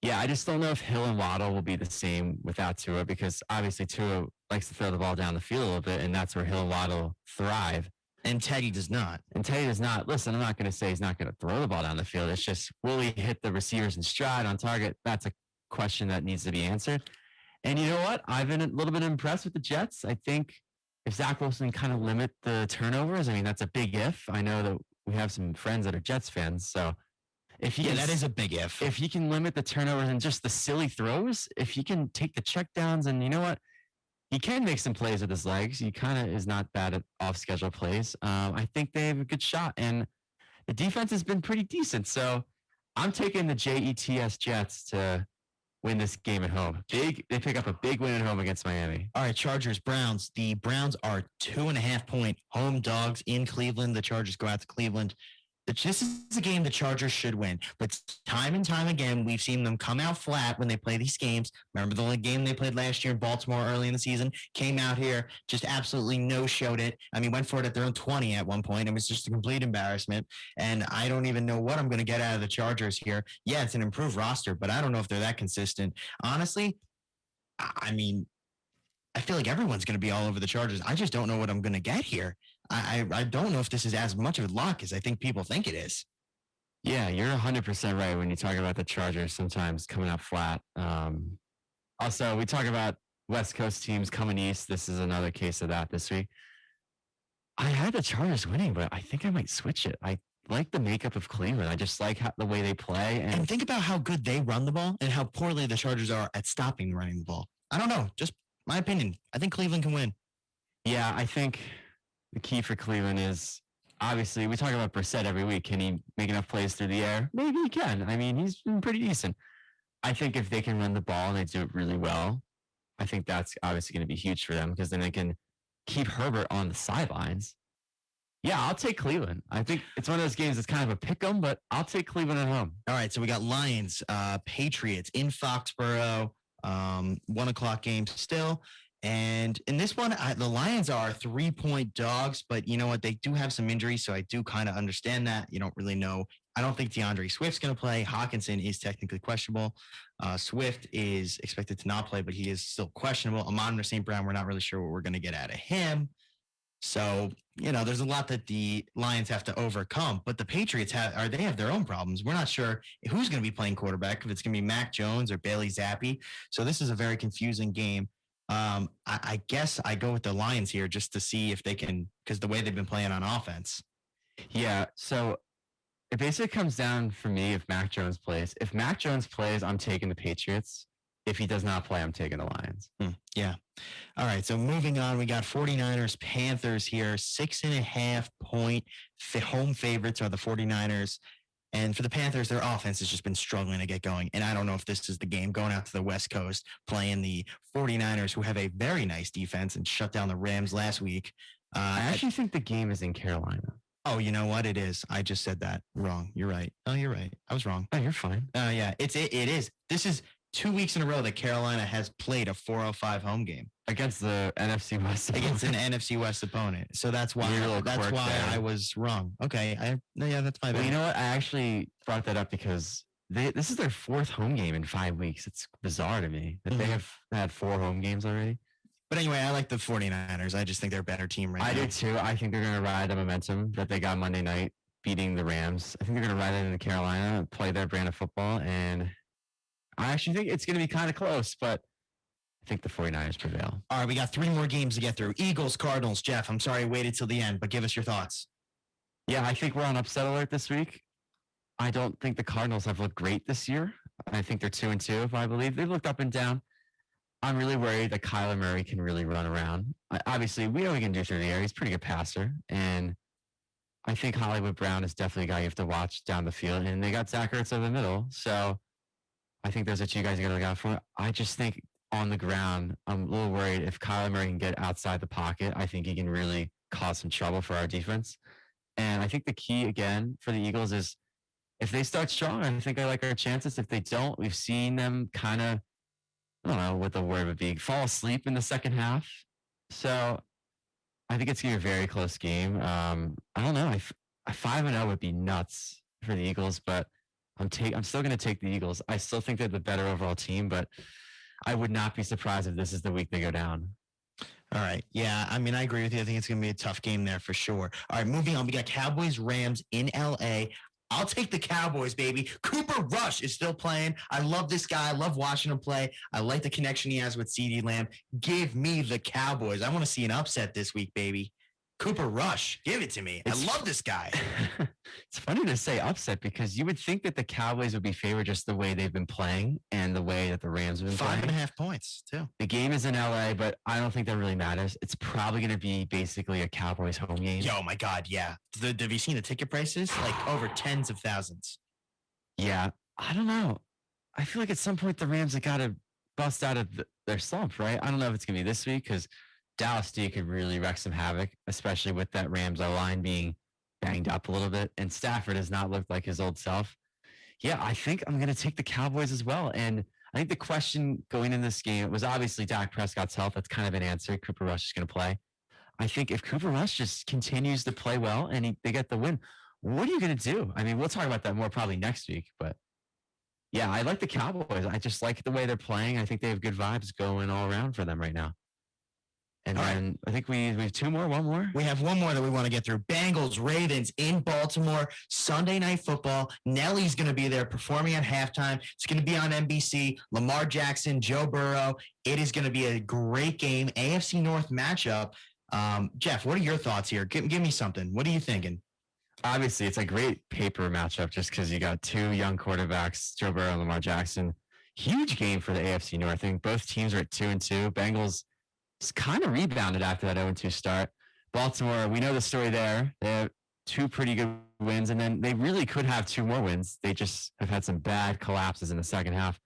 yeah, I just don't know if Hill and Waddle will be the same without Tua because obviously Tua likes to throw the ball down the field a little bit, and that's where Hill and Waddle thrive. And Teddy does not. And Teddy does not. Listen, I'm not going to say he's not going to throw the ball down the field. It's just, will he hit the receivers in stride on target? That's a question that needs to be answered. And you know what? I've been a little bit impressed with the Jets. I think if Zach Wilson kind of limit the turnovers, I mean, that's a big if. I know that we have some friends that are Jets fans. So if he That is a big if. if he can limit the turnovers and just the silly throws, if he can take the checkdowns, and you know what? He can make some plays with his legs. He kind of is not bad at off schedule plays. I think they have a good shot, and the defense has been pretty decent. So I'm taking the Jets to win this game at home. They pick up a big win at home against Miami. All right, Chargers, Browns. The Browns are 2.5-point home dogs in Cleveland. The Chargers go out to Cleveland. This is a game the Chargers should win, but time and time again, we've seen them come out flat when they play these games. Remember the game they played last year in Baltimore early in the season? Came out here, just absolutely no-showed it. I mean, went for it at their own 20 at one point. It was just a complete embarrassment, and I don't even know what I'm going to get out of the Chargers here. Yeah, it's an improved roster, but I don't know if they're that consistent. Honestly, I mean, I feel like everyone's going to be all over the Chargers. I just don't know what I'm going to get here. I don't know if this is as much of a lock as I think people think it is. Yeah, you're 100% right when you talk about the Chargers sometimes coming out flat. Also, we talk about West Coast teams coming east. This is another case of that this week. I had the Chargers winning, but I think I might switch it. I like the makeup of Cleveland. I just like the way they play. And think about how good they run the ball and how poorly the Chargers are at stopping running the ball. I don't know. Just my opinion. I think Cleveland can win. Yeah, I think the key for Cleveland is obviously we talk about Brissett every week. Can he make enough plays through the air? Maybe he can. I mean, he's been pretty decent. I think if they can run the ball and they do it really well, I think that's obviously going to be huge for them because then they can keep Herbert on the sidelines. Yeah, I'll take Cleveland. I think it's one of those games that's kind of a pick 'em, but I'll take Cleveland at home. All right, so we got Lions, Patriots in Foxborough, 1:00 game still. And in this one, the Lions are 3-point dogs, but you know what? They do have some injuries, so I do kind of understand that. You don't really know. I don't think DeAndre Swift's going to play. Hawkinson is technically questionable. Swift is expected to not play, but he is still questionable. Amon St. Brown, we're not really sure what we're going to get out of him. So, you know, there's a lot that the Lions have to overcome, but the Patriots have their own problems. We're not sure who's going to be playing quarterback, if it's going to be Mac Jones or Bailey Zappi. So this is a very confusing game. I guess I go with the Lions here just to see if they can, because the way they've been playing on offense. Yeah, so it basically comes down for me if Mac Jones plays. If Mac Jones plays, I'm taking the Patriots. If he does not play, I'm taking the Lions. Yeah. All right. So moving on, we got 49ers, Panthers here. 6.5-point home favorites are the 49ers. And for the Panthers, their offense has just been struggling to get going. And I don't know if this is the game going out to the West Coast, playing the 49ers, who have a very nice defense and shut down the Rams last week. I actually think the game is in Carolina. Oh, you know what? It is. I just said that wrong. You're right. Oh, you're right. I was wrong. Oh, you're fine. Yeah, it is. This is 2 weeks in a row that Carolina has played a 4:05 home game Against the NFC West. against an NFC West opponent. So that's why Your little quirk there. I was wrong. Okay, that's my bad. Well, you know what? I actually brought that up because this is their 4th home game in 5 weeks. It's bizarre to me that they Mhm. have had 4 home games already. But anyway, I like the 49ers. I just think they're a better team right I now. do too. I think they're going to ride the momentum that they got Monday night, beating the Rams. I think they're going to ride it into Carolina, play their brand of football, and I actually think it's going to be kind of close, but I think the 49ers prevail. All right, we got 3 more games to get through. Eagles, Cardinals. Jeff, I'm sorry I waited till the end, but give us your thoughts. Yeah, I think we're on upset alert this week. I don't think the Cardinals have looked great this year. I think they're 2-2, if I believe. They've looked up and down. I'm really worried that Kyler Murray can really run around. Obviously, we know he can do through the air. He's a pretty good passer. And I think Hollywood Brown is definitely a guy you have to watch down the field. And they got Zach Ertz over the middle. So I think those are 2 guys you got to look out for. I just think on the ground, I'm a little worried if Kyler Murray can get outside the pocket. I think he can really cause some trouble for our defense. And I think the key, again, for the Eagles is if they start strong, I think I like our chances. If they don't, we've seen them kind of, I don't know what the word would be, fall asleep in the second half. So I think it's gonna be a very close game. I don't know. A 5-0 would be nuts for the Eagles, but I'm still gonna take the Eagles. I still think they're the better overall team, but I would not be surprised if this is the week they go down. All right. Yeah. I mean, I agree with you. I think it's going to be a tough game there for sure. All right. Moving on. We got Cowboys, Rams in LA. I'll take the Cowboys, baby. Cooper Rush is still playing. I love this guy. I love watching him play. I like the connection he has with CeeDee Lamb. Give me the Cowboys. I want to see an upset this week, baby. Cooper Rush, give it to me. I love this guy. It's funny to say upset because you would think that the Cowboys would be favored just the way they've been playing and the way that the Rams have been playing. 5.5 points, too. The game is in LA, but I don't think that really matters. It's probably going to be basically a Cowboys home game. Yo, my God, yeah. Have you seen the ticket prices? Like over tens of thousands. Yeah, I don't know. I feel like at some point the Rams have got to bust out of their slump, right? I don't know if it's going to be this week because Dallas D could really wreak some havoc, especially with that Rams line being banged up a little bit. And Stafford has not looked like his old self. Yeah, I think I'm going to take the Cowboys as well. And I think the question going in this game was obviously Dak Prescott's health. That's kind of an answer. Cooper Rush is going to play. I think if Cooper Rush just continues to play well and they get the win, what are you going to do? I mean, we'll talk about that more probably next week. But yeah, I like the Cowboys. I just like the way they're playing. I think they have good vibes going all around for them right now. And then I think we have one more. We have one more that we want to get through. Bengals, Ravens in Baltimore, Sunday Night Football. Nelly's going to be there performing at halftime. It's going to be on NBC. Lamar Jackson, Joe Burrow. It is going to be a great game. AFC North matchup. Jeff, what are your thoughts here? Give me something. What are you thinking? Obviously, it's a great paper matchup just because you got two young quarterbacks, Joe Burrow and Lamar Jackson. Huge game for the AFC North. I think both teams are at 2-2. Bengals kind of rebounded after that 0-2 start. Baltimore, we know the story there. They have two pretty good wins, and then they really could have two more wins. They just have had some bad collapses in the second half.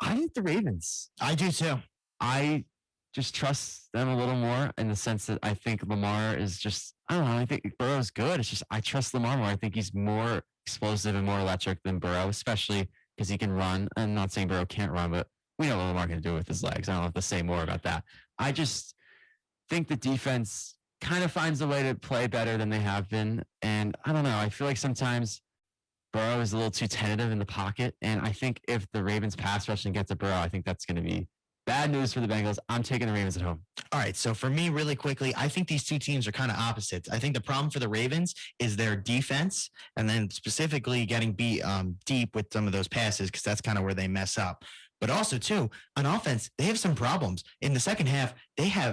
I think the Ravens. I do too. I just trust them a little more in the sense that I think Lamar is just, I don't know, I think Burrow's good. It's just, I trust Lamar more. I think he's more explosive and more electric than Burrow, especially because he can run. I'm not saying Burrow can't run, but we know what Lamar can do with his legs. I don't have to say more about that. I just think the defense kind of finds a way to play better than they have been. And I don't know. I feel like sometimes Burrow is a little too tentative in the pocket. And I think if the Ravens pass rush and get to Burrow, I think that's going to be bad news for the Bengals. I'm taking the Ravens at home. All right. So for me, really quickly, I think these two teams are kind of opposites. I think the problem for the Ravens is their defense and then specifically getting beat deep with some of those passes because that's kind of where they mess up. But also, too, on offense, they have some problems. In the second half,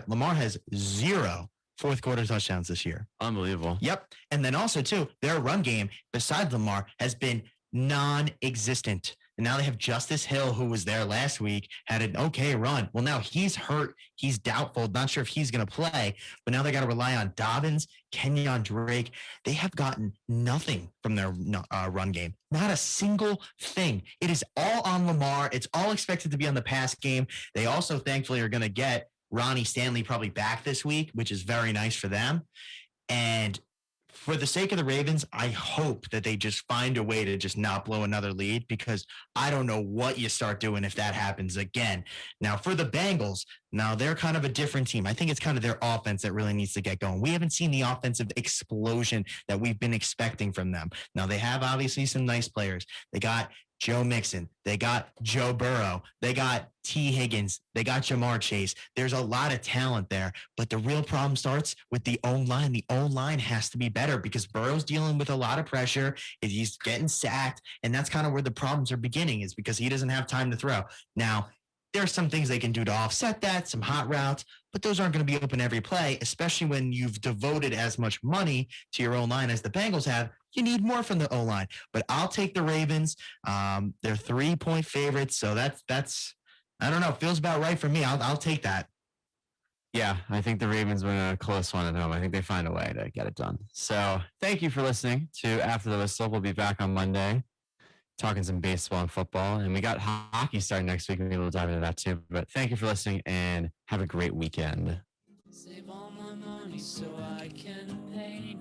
Lamar has 0 fourth quarter touchdowns this year. Unbelievable. Yep. And then also, too, their run game, besides Lamar, has been non-existent. And now they have Justice Hill, who was there last week, had an okay run. Well, now he's hurt. He's doubtful. Not sure if he's going to play. But now they got to rely on Dobbins, Kenyon Drake. They have gotten nothing from their run game. Not a single thing. It is all on Lamar. It's all expected to be on the pass game. They also, thankfully, are going to get Ronnie Stanley probably back this week, which is very nice for them. And for the sake of the Ravens, I hope that they just find a way to just not blow another lead because I don't know what you start doing if that happens again. Now, for the Bengals, now they're kind of a different team. I think it's kind of their offense that really needs to get going. We haven't seen the offensive explosion that we've been expecting from them. Now, they have obviously some nice players. They got Joe Mixon. They got Joe Burrow. They got T. Higgins. They got Jamar Chase. There's a lot of talent there, but the real problem starts with the O-line. The O-line has to be better because Burrow's dealing with a lot of pressure. He's getting sacked, and that's kind of where the problems are beginning is because he doesn't have time to throw. Now, there are some things they can do to offset that, some hot routes, but those aren't going to be open every play, especially when you've devoted as much money to your O-line as the Bengals have. You need more from the O-line, but I'll take the Ravens. They're 3-point favorites, so that's I don't know, feels about right for me. I'll take that. Yeah, I think the Ravens win a close one at home. I think they find a way to get it done. So thank you for listening to After the Whistle. We'll be back on Monday talking some baseball and football. And we got hockey starting next week. Maybe we'll dive into that too. But thank you for listening and have a great weekend. Save all my money so I can pay new